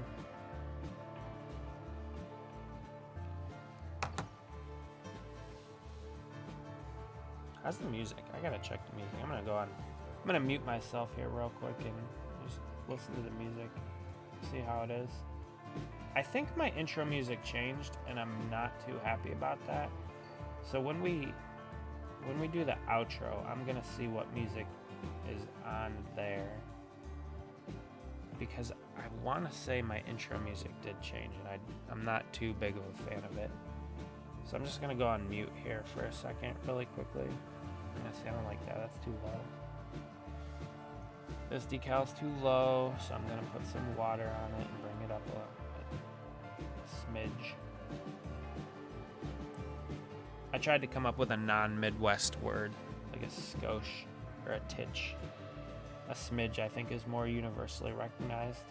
[SPEAKER 1] How's the music? I gotta check the music. I'm gonna mute myself here real quick and just listen to the music, see how it is. I think my intro music changed, and I'm not too happy about that. So when we do the outro, I'm gonna see what music is on there, because I want to say my intro music did change, and I'm not too big of a fan of it. So I'm just gonna go on mute here for a second, really quickly. I don't like that. That's too low. This decal's too low, so I'm gonna put some water on it and bring it up a smidge. I tried to come up with a non-Midwest word, like a skosh or a titch. A smidge, I think, is more universally recognized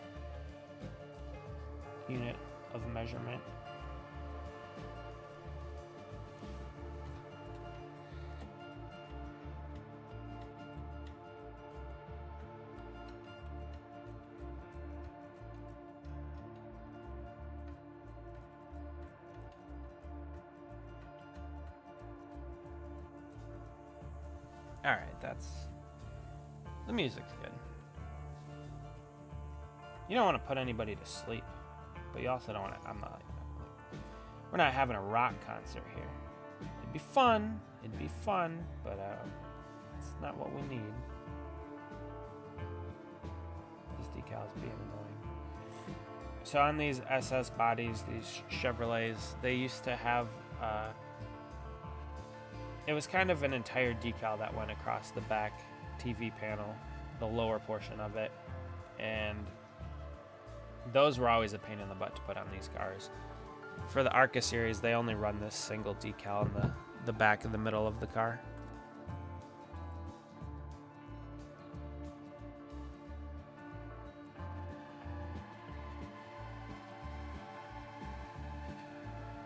[SPEAKER 1] unit of measurement. Alright, the music's good. You don't want to put anybody to sleep, but you also don't want to, we're not having a rock concert here. It'd be fun, but it's not what we need. This decal's being annoying. So on these SS bodies, these Chevrolets, they used to have, it was kind of an entire decal that went across the back TV panel, the lower portion of it, and those were always a pain in the butt to put on these cars. For the ARCA series, they only run this single decal in the back of the middle of the car.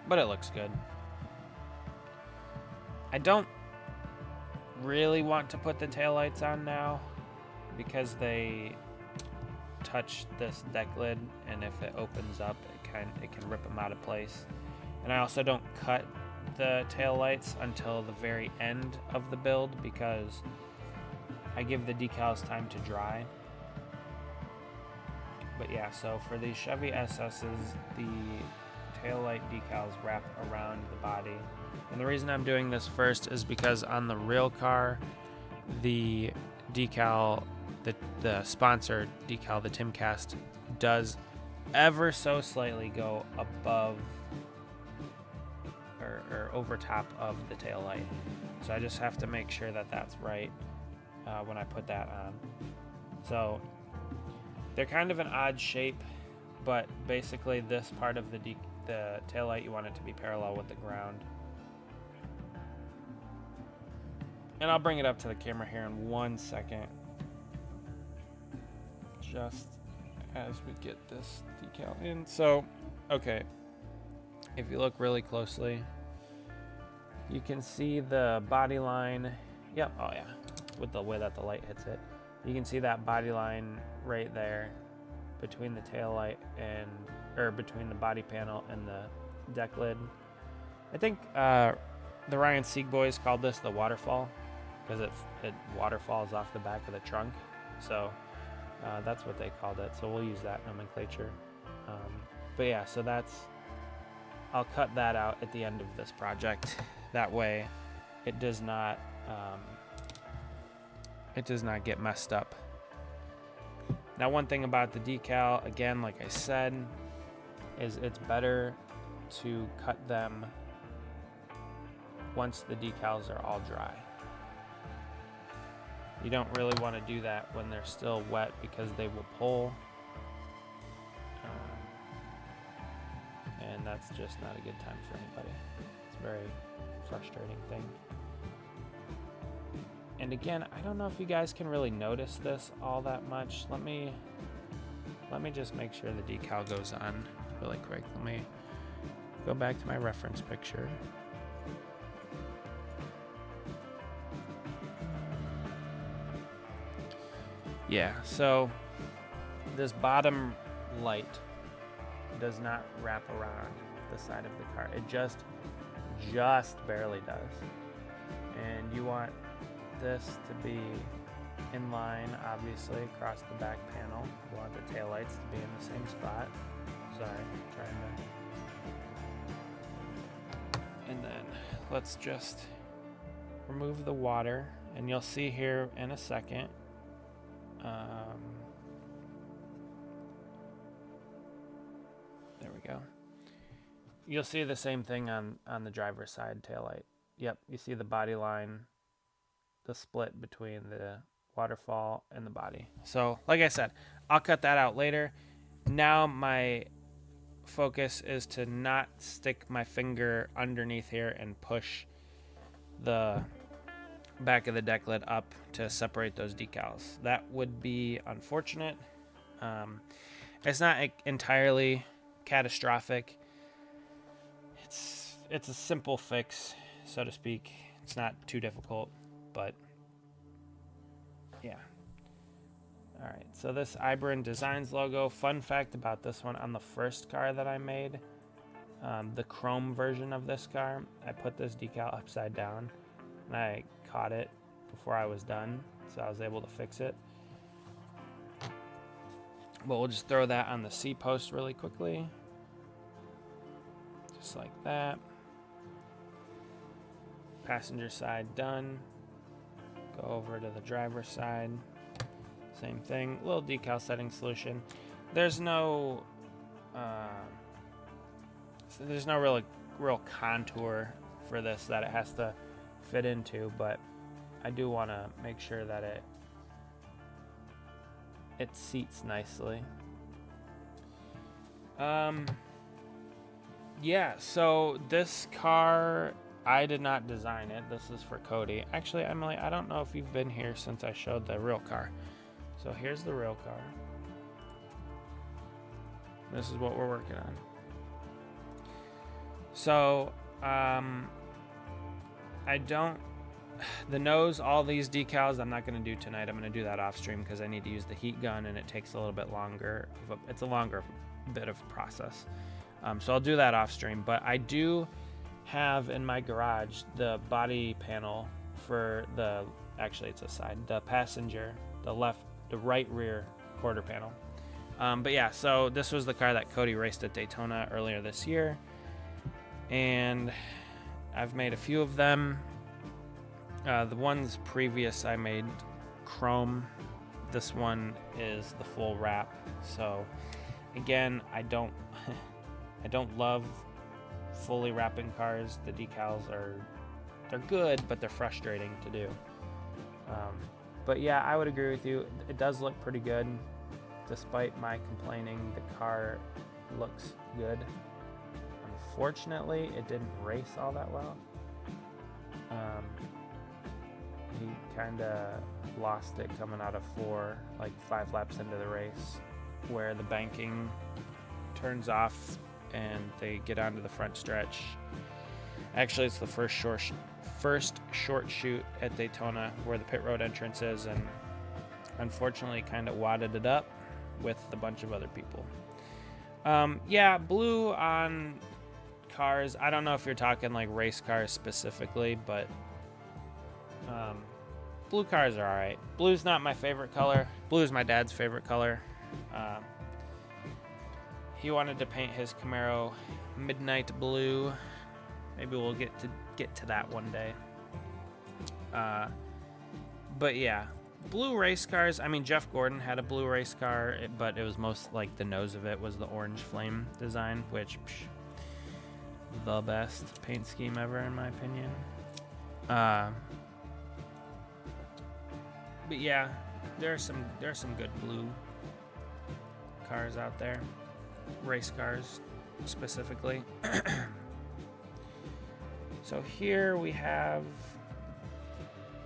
[SPEAKER 1] But it looks good. I don't really want to put the taillights on now because they touch this deck lid, and if it opens up, it can rip them out of place. And I also don't cut the taillights until the very end of the build because I give the decals time to dry. But yeah, so for these Chevy SS's, the taillight decals wrap around the body. And the reason I'm doing this first is because on the real car, the decal, the sponsor decal, the Diecast, does ever so slightly go above or over top of the taillight. So I just have to make sure that that's right when I put that on. So they're kind of an odd shape, but basically this part of the taillight, you want it to be parallel with the ground. And I'll bring it up to the camera here in 1 second, just as we get this decal in. So, okay, if you look really closely, you can see the body line. Yep, oh yeah, with the way that the light hits it. You can see that body line right there between the taillight or between the body panel and the deck lid. I think the Ryan Sieg boys called this the waterfall because it waterfalls off the back of the trunk. So that's what they called it. So we'll use that nomenclature. But yeah, so I'll cut that out at the end of this project. That way it does not get messed up. Now, one thing about the decal, again, like I said, is it's better to cut them once the decals are all dry. You don't really want to do that when they're still wet because they will pull. And that's just not a good time for anybody. It's a very frustrating thing. And again, I don't know if you guys can really notice this all that much. Let me just make sure the decal goes on really quick. Let me go back to my reference picture. Yeah, so this bottom light does not wrap around the side of the car. It just barely does. And you want this to be in line, obviously, across the back panel. You want the taillights to be in the same spot. Sorry, trying to... And then let's just remove the water, and you'll see here in a second. There we go. You'll see the same thing on the driver's side taillight. Yep, you see the body line, the split between the waterfall and the body. So, like I said, I'll cut that out later. Now my focus is to not stick my finger underneath here and push the back of the deck lid up to separate those decals. That would be unfortunate. It's not entirely catastrophic. It's a simple fix, so to speak. It's not too difficult, but yeah. All right, so this Ibrin Designs logo, fun fact about this one, on the first car that I made, the chrome version of this car, I put this decal upside down and I caught it before I was done, so I was able to fix it. But we'll just throw that on the C-post really quickly. Just like that. Passenger side done. Go over to the driver's side. Same thing. Little decal setting solution. There's no real contour for this that it has to fit into, but I do want to make sure that it seats nicely. Yeah, so this car, I did not design it. This is for Cody. Actually, Emily, I don't know if you've been here since I showed the real car. So here's the real car. This is what we're working on. So, the nose, all these decals, I'm not going to do tonight. I'm going to do that off stream because I need to use the heat gun and it takes a little bit longer. It's a longer bit of process. So I'll do that off stream. But I do have in my garage the body panel for actually it's a side, the passenger, the right rear quarter panel. But yeah, so this was the car that Cody raced at Daytona earlier this year. And I've made a few of them. The ones previous I made chrome. This one is the full wrap. So again, I don't love fully wrapping cars. The decals they're good, but they're frustrating to do. But yeah, I would agree with you. It does look pretty good. Despite my complaining, the car looks good. Unfortunately, it didn't race all that well. He kind of lost it coming out of 5 laps into the race, where the banking turns off and they get onto the front stretch. Actually, it's the first short shoot at Daytona where the pit road entrance is, and unfortunately kind of wadded it up with a bunch of other people. Yeah, blue on cars. I don't know if you're talking like race cars specifically, but blue cars are all right. Blue's not my favorite color. Blue is my dad's favorite color. He wanted to paint his Camaro midnight blue. Maybe we'll get to that one day. But yeah, blue race cars. I mean, Jeff Gordon had a blue race car, but it was most like the nose of it was the orange flame design, which the best paint scheme ever in my opinion. But yeah, there are some good blue cars out there, race cars specifically. So here we have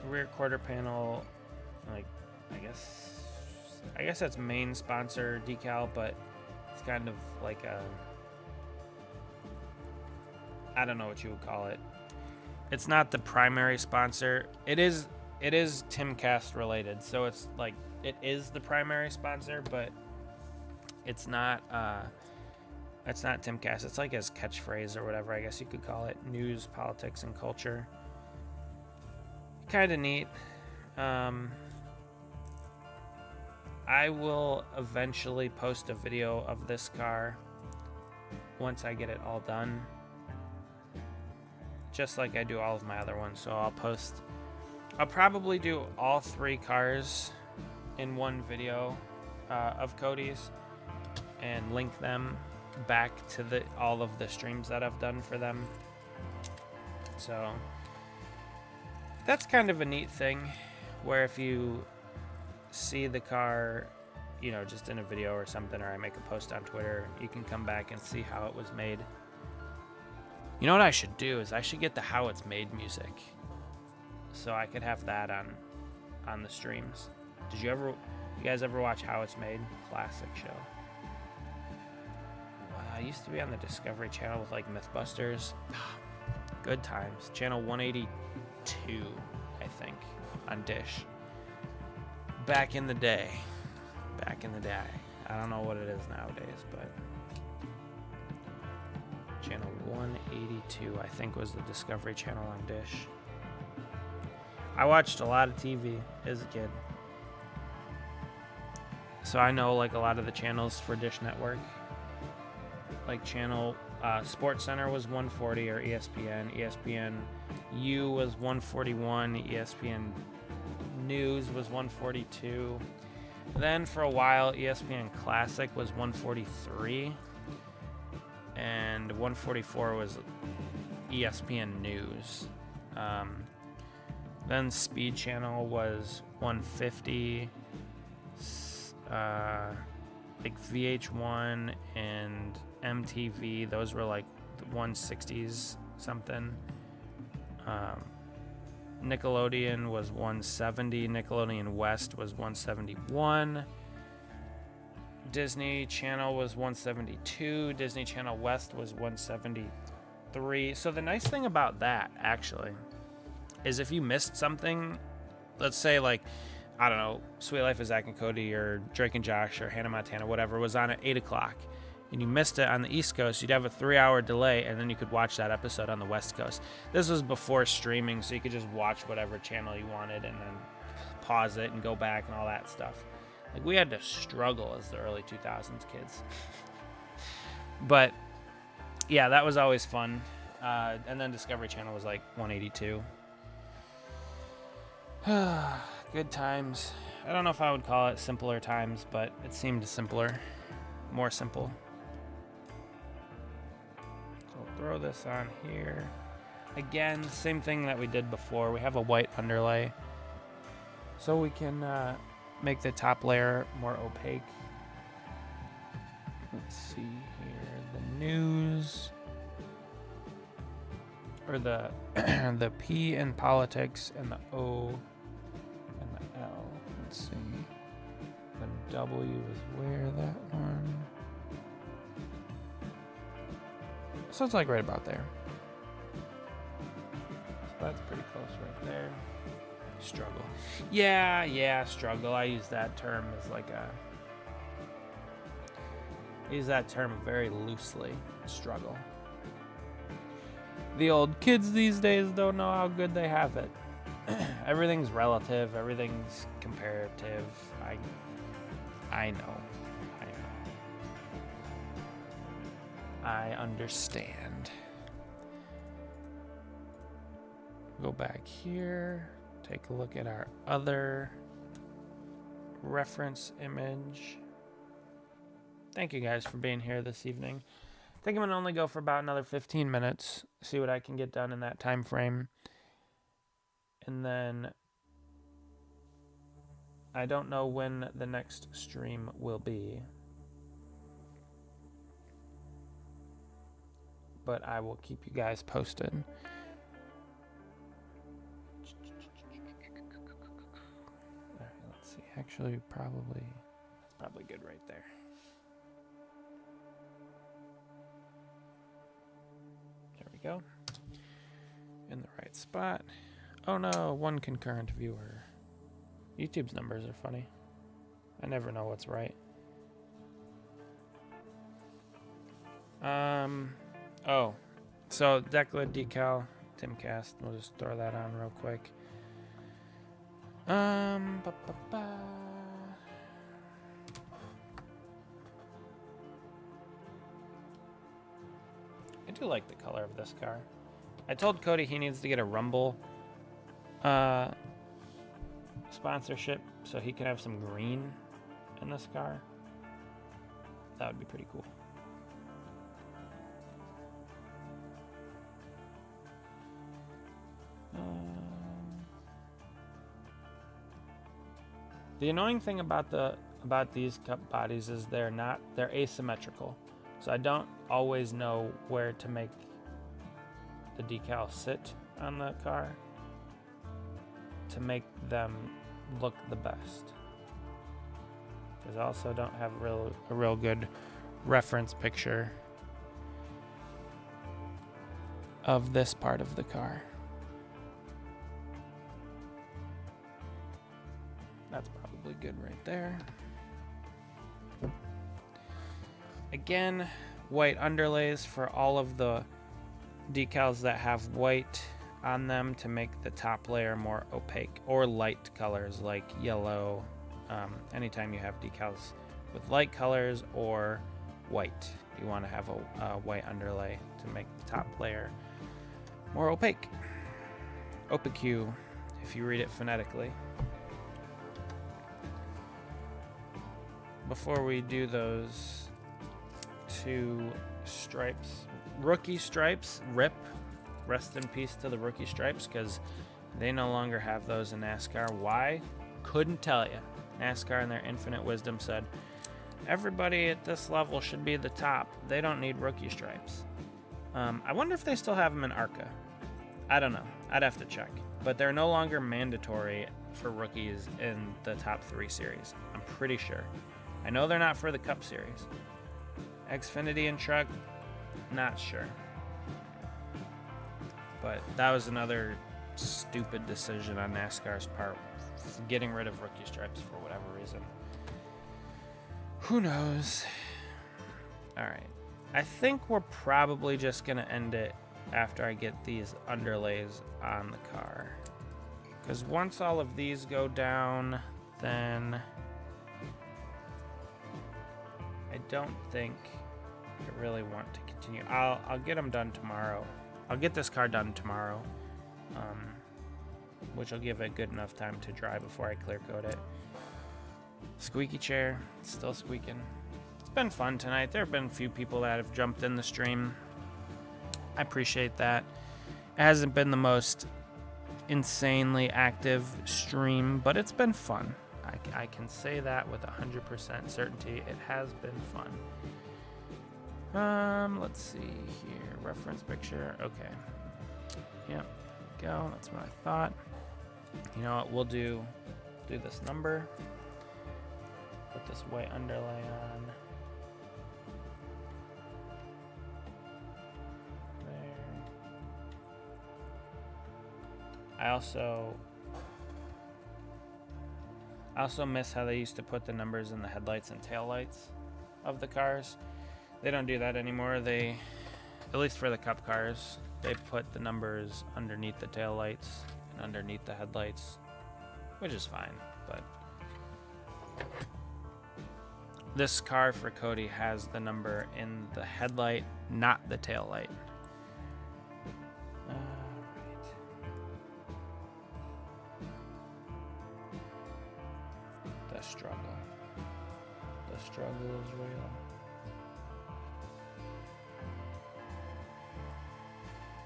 [SPEAKER 1] rear quarter panel, like I guess that's main sponsor decal, but it's kind of like I don't know what you would call it. It's not the primary sponsor. It is Timcast related, so it's like it is the primary sponsor, but it's not Timcast. It's like his catchphrase or whatever, I guess you could call it. News, politics, and culture. Kind of neat. I will eventually post a video of this car once I get it all done, just like I do all of my other ones. So I'll probably do all 3 cars in one video of Cody's and link them back to all of the streams that I've done for them. So that's kind of a neat thing, where if you see the car, you know, just in a video or something, or I make a post on Twitter, you can come back and see how it was made. You know what I should do is I should get the how it's made music, so I could have that on the streams. You guys ever watch How It's Made? Classic show. I used to be on the Discovery Channel with like Mythbusters. Good times. Channel 182, I think, on Dish. Back in the day. I don't know what it is nowadays, but Channel 182, I think, was the Discovery Channel on Dish. I watched a lot of TV as a kid, so I know like a lot of the channels for Dish Network. Like channel Sports Center was 140, or ESPN U was 141, ESPN News was 142. Then for a while ESPN Classic was 143, and 144 was ESPN News. Then Speed Channel was 150. Like VH1 and MTV, those were like the 160s something. Nickelodeon was 170. Nickelodeon West was 171. Disney Channel was 172. Disney Channel West was 173. So the nice thing about that, actually, is if you missed something, let's say like, I don't know, Sweet Life of Zach and Cody or Drake and Josh or Hannah Montana, whatever, was on at 8 o'clock, and you missed it on the East Coast, you'd have a 3-hour delay, and then you could watch that episode on the West Coast. This was before streaming, so you could just watch whatever channel you wanted and then pause it and go back and all that stuff. Like, we had to struggle as the early 2000s kids. But, yeah, that was always fun. And then Discovery Channel was like 182. Good times. I don't know if I would call it simpler times, but it seemed simpler. More simple. So I'll throw this on here. Again, same thing that we did before. We have a white underlay, so we can make the top layer more opaque. Let's see here. The news, or the the P in politics, and the O and the L. Let's see. The W is where, that one. So it's like right about there. So that's pretty close right there. Struggle. Yeah, struggle. I use that term as like use that term very loosely. Struggle. The old kids these days don't know how good they have it. Everything's relative. Everything's comparative. I know. I understand. Go back here. Take a look at our other reference image. Thank you guys for being here this evening. I think I'm going to only go for about another 15 minutes. See what I can get done in that time frame. And then I don't know when the next stream will be, but I will keep you guys posted. All right, let's see. Actually, probably good right there. There we go. In the right spot. Oh no, one concurrent viewer. YouTube's numbers are funny. I never know what's right. Oh, so Decla decal, Diecast. We'll just throw that on real quick. I do like the color of this car. I told Cody he needs to get a Rumble sponsorship so he can have some green in this car. That would be pretty cool. The annoying thing about these cup bodies is they're asymmetrical. So I don't always know where to make the decal sit on the car to make them look the best. Because I also don't have a real good reference picture of this part of the car. That's probably good right there. Again, white underlays for all of the decals that have white on them to make the top layer more opaque, or light colors like yellow. Anytime you have decals with light colors or white, you want to have a white underlay to make the top layer more opaque. Opaque, if you read it phonetically. Before we do those two stripes, rookie stripes, rest in peace to the rookie stripes, because they no longer have those in NASCAR. Why? Couldn't tell you. NASCAR in their infinite wisdom said, everybody at this level should be the top. They don't need rookie stripes. I wonder if they still have them in ARCA. I don't know. I'd have to check. But they're no longer mandatory for rookies in the top 3 series. I'm pretty sure. I know they're not for the Cup Series. Xfinity and Truck, not sure. But that was another stupid decision on NASCAR's part, getting rid of rookie stripes for whatever reason. Who knows? All right. I think we're probably just going to end it after I get these underlays on the car. Because once all of these go down, then I don't think I really want to continue. I'll get them done tomorrow. I'll get this car done tomorrow, which will give it good enough time to dry before I clear coat it. Squeaky chair, it's still squeaking. It's been fun tonight. There have been a few people that have jumped in the stream. I appreciate that. It hasn't been the most insanely active stream, but it's been fun. I can say that with 100% certainty. It has been fun. Let's see here. Reference picture. Okay. Yep. Go. That's what I thought. You know what? We'll do this number. Put this white underlay on. There. I also miss how they used to put the numbers in the headlights and taillights of the cars. They don't do that anymore. At least for the Cup cars, they put the numbers underneath the taillights and underneath the headlights, which is fine. But this car for Cody has the number in the headlight, not the taillight. The struggle. The struggle is real.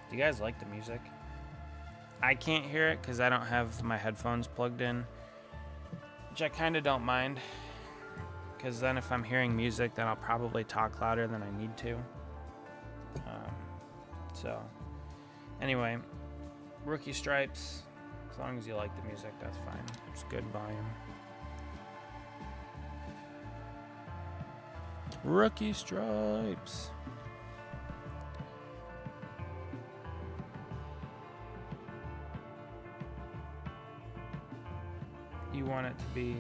[SPEAKER 1] Do you guys like the music? I can't hear it because I don't have my headphones plugged in, which I kind of don't mind, because then if I'm hearing music, then I'll probably talk louder than I need to. So, anyway, rookie stripes, as long as you like the music, that's fine. It's good volume. Rookie stripes. You want it to be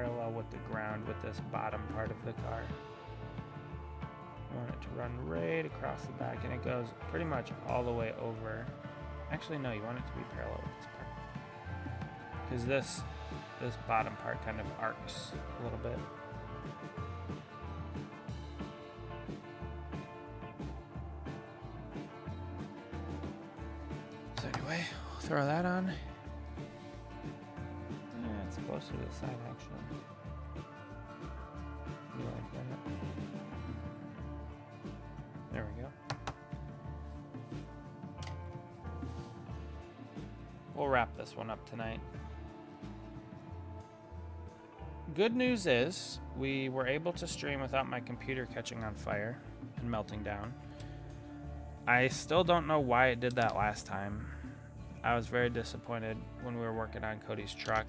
[SPEAKER 1] parallel with the ground with this bottom part of the car. I want it to run right across the back, and it goes pretty much all the way over. Actually, no, you want it to be parallel with this part, because this bottom part kind of arcs a little bit. So anyway, we'll throw that on. Yeah, it's closer to the side actually. You like that? There we go. We'll wrap this one up tonight. Good news is we were able to stream without my computer catching on fire and melting down. I still don't know why it did that last time. I was very disappointed when we were working on Cody's truck.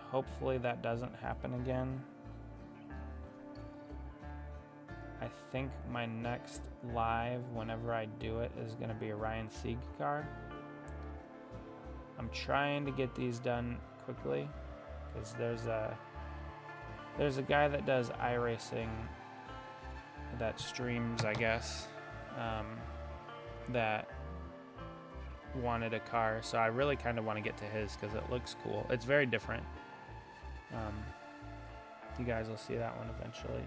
[SPEAKER 1] Hopefully that doesn't happen again. I think my next live, whenever I do it, is going to be a Ryan Sieg car. I'm trying to get these done quickly because there's a guy that does iRacing that streams, I guess, that wanted a car, so I really kind of want to get to his because it looks cool. It's very different. You guys will see that one eventually.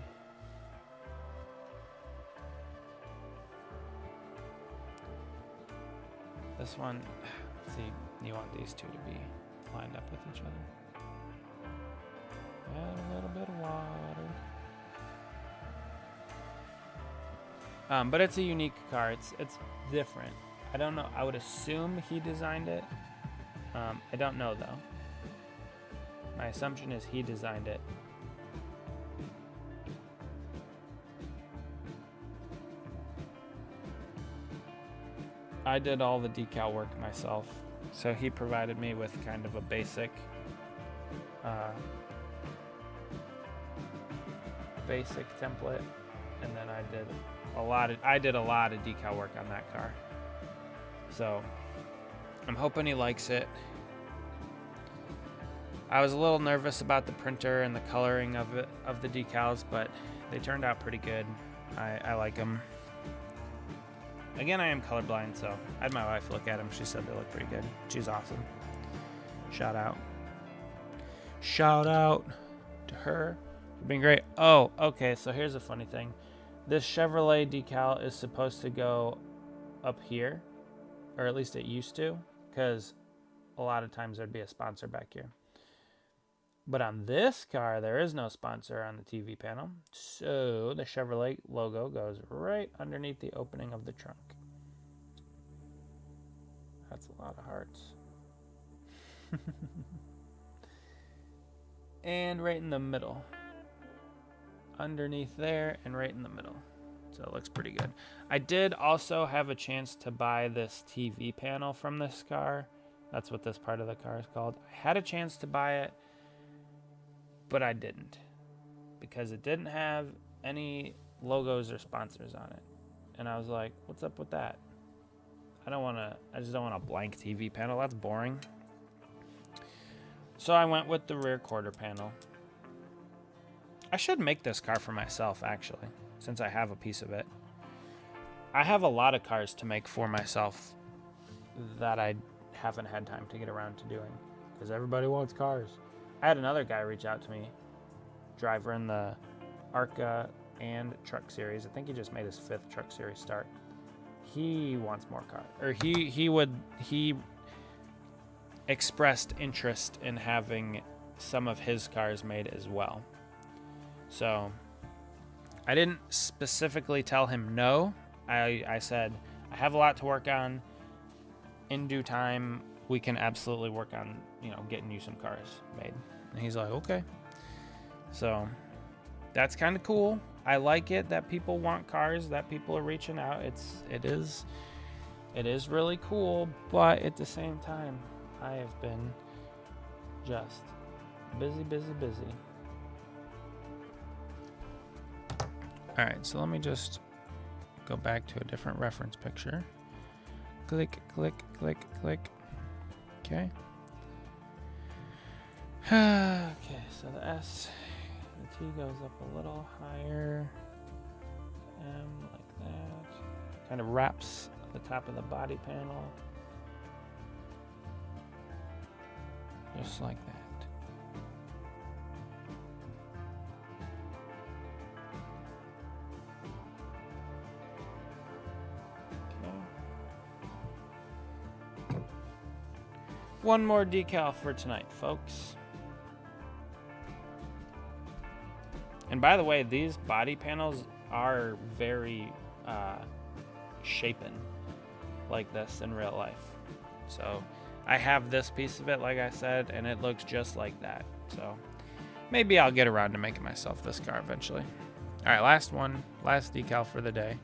[SPEAKER 1] This one, see, you want these two to be lined up with each other. Add a little bit of water. But it's a unique car. It's different. I don't know. I would assume he designed it. I don't know though. My assumption is he designed it. I did all the decal work myself, so he provided me with kind of a basic template, and then I did a lot of decal work on that car. So I'm hoping he likes it. I was a little nervous about the printer and the coloring of the decals, but they turned out pretty good. I like them. Again, I am colorblind, so I had my wife look at them. She said they look pretty good. She's awesome. Shout out. Shout out to her for being great. Oh, okay, so here's a funny thing. This Chevrolet decal is supposed to go up here, or at least it used to, because a lot of times there'd be a sponsor back here. But on this car, there is no sponsor on the TV panel, so the Chevrolet logo goes right underneath the opening of the trunk. That's a lot of hearts. And right in the middle. Underneath there and right in the middle. So it looks pretty good. I did also have a chance to buy this TV panel from this car. That's what this part of the car is called. I had a chance to buy it, but I didn't, because it didn't have any logos or sponsors on it. And I was like, what's up with that? I just don't want a blank TV panel. That's boring. So I went with the rear quarter panel. I should make this car for myself, actually, since I have a piece of it. I have a lot of cars to make for myself that I haven't had time to get around to doing, because everybody wants cars. I had another guy reach out to me, driver in the ARCA and Truck Series. I think he just made his 5th Truck Series start. He wants more cars, or he expressed interest in having some of his cars made as well. So I didn't specifically tell him no. I said, I have a lot to work on. In due time, we can absolutely work on, getting you some cars made. And he's like, okay. So that's kind of cool. I like it that people want cars, that people are reaching out. It is really cool, but at the same time, I have been just busy. All right, so let me just go back to a different reference picture. Click. Okay. Okay, so the S, the T goes up a little higher. M like that. Kind of wraps the top of the body panel. Just like that. Okay. One more decal for tonight, folks. And by the way, these body panels are very shapen like this in real life. So I have this piece of it, like I said, and it looks just like that. So maybe I'll get around to making myself this car eventually. All right, last one, last decal for the day.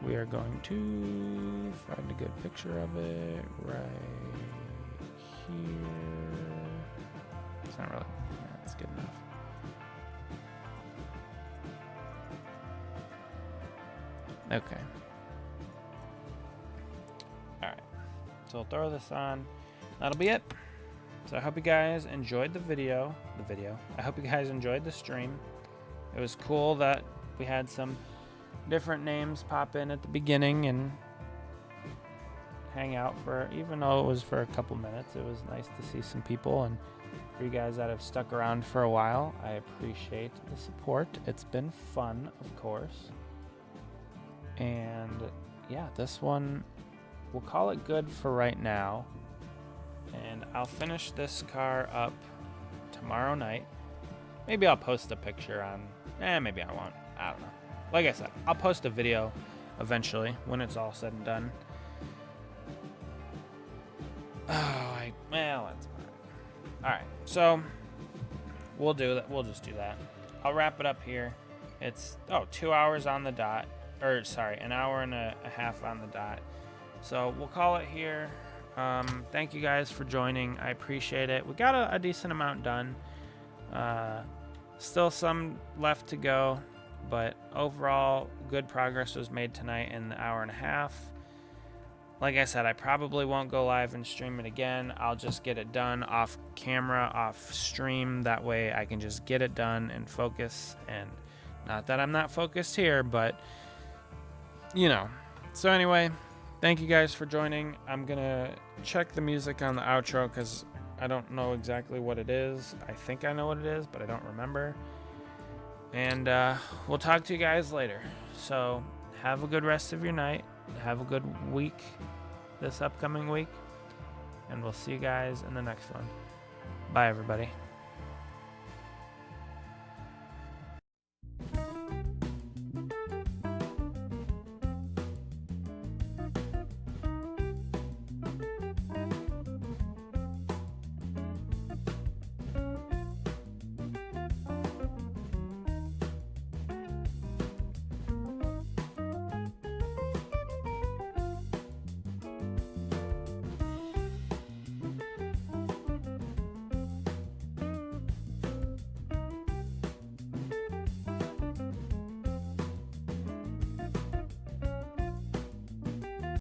[SPEAKER 1] We are going to find a good picture of it right here. It's not really, that's good enough. Okay. Alright. So we'll throw this on. That'll be it. So I hope you guys enjoyed the video. I hope you guys enjoyed the stream. It was cool that we had some different names pop in at the beginning and hang out for, even though it was for a couple minutes, it was nice to see some people. And for you guys that have stuck around for a while, I appreciate the support. It's been fun, of course. And yeah, this one, we'll call it good for right now. And I'll finish this car up tomorrow night. Maybe I'll post a picture on, maybe I won't. I don't know. Like I said, I'll post a video eventually when it's all said and done. Well, that's fine. All right, so we'll do that. We'll just do that. I'll wrap it up here. It's 2 hours on the dot. Or sorry, an hour and a half on the dot. So we'll call it here. Thank you guys for joining. I appreciate it. We got a decent amount done. Still some left to go, but overall good progress was made tonight in the hour and a half. Like I said, I probably won't go live and stream it again. I'll just get it done off camera, off stream. That way I can just get it done and focus. And not that I'm not focused here, but you know. So anyway, thank you guys for joining. I'm gonna check the music on the outro because I don't know exactly what it is. I think I know what it is, but I don't remember. And we'll talk to you guys later. So have a good rest of your night. Have a good week this upcoming week. And we'll see you guys in the next one. Bye, everybody.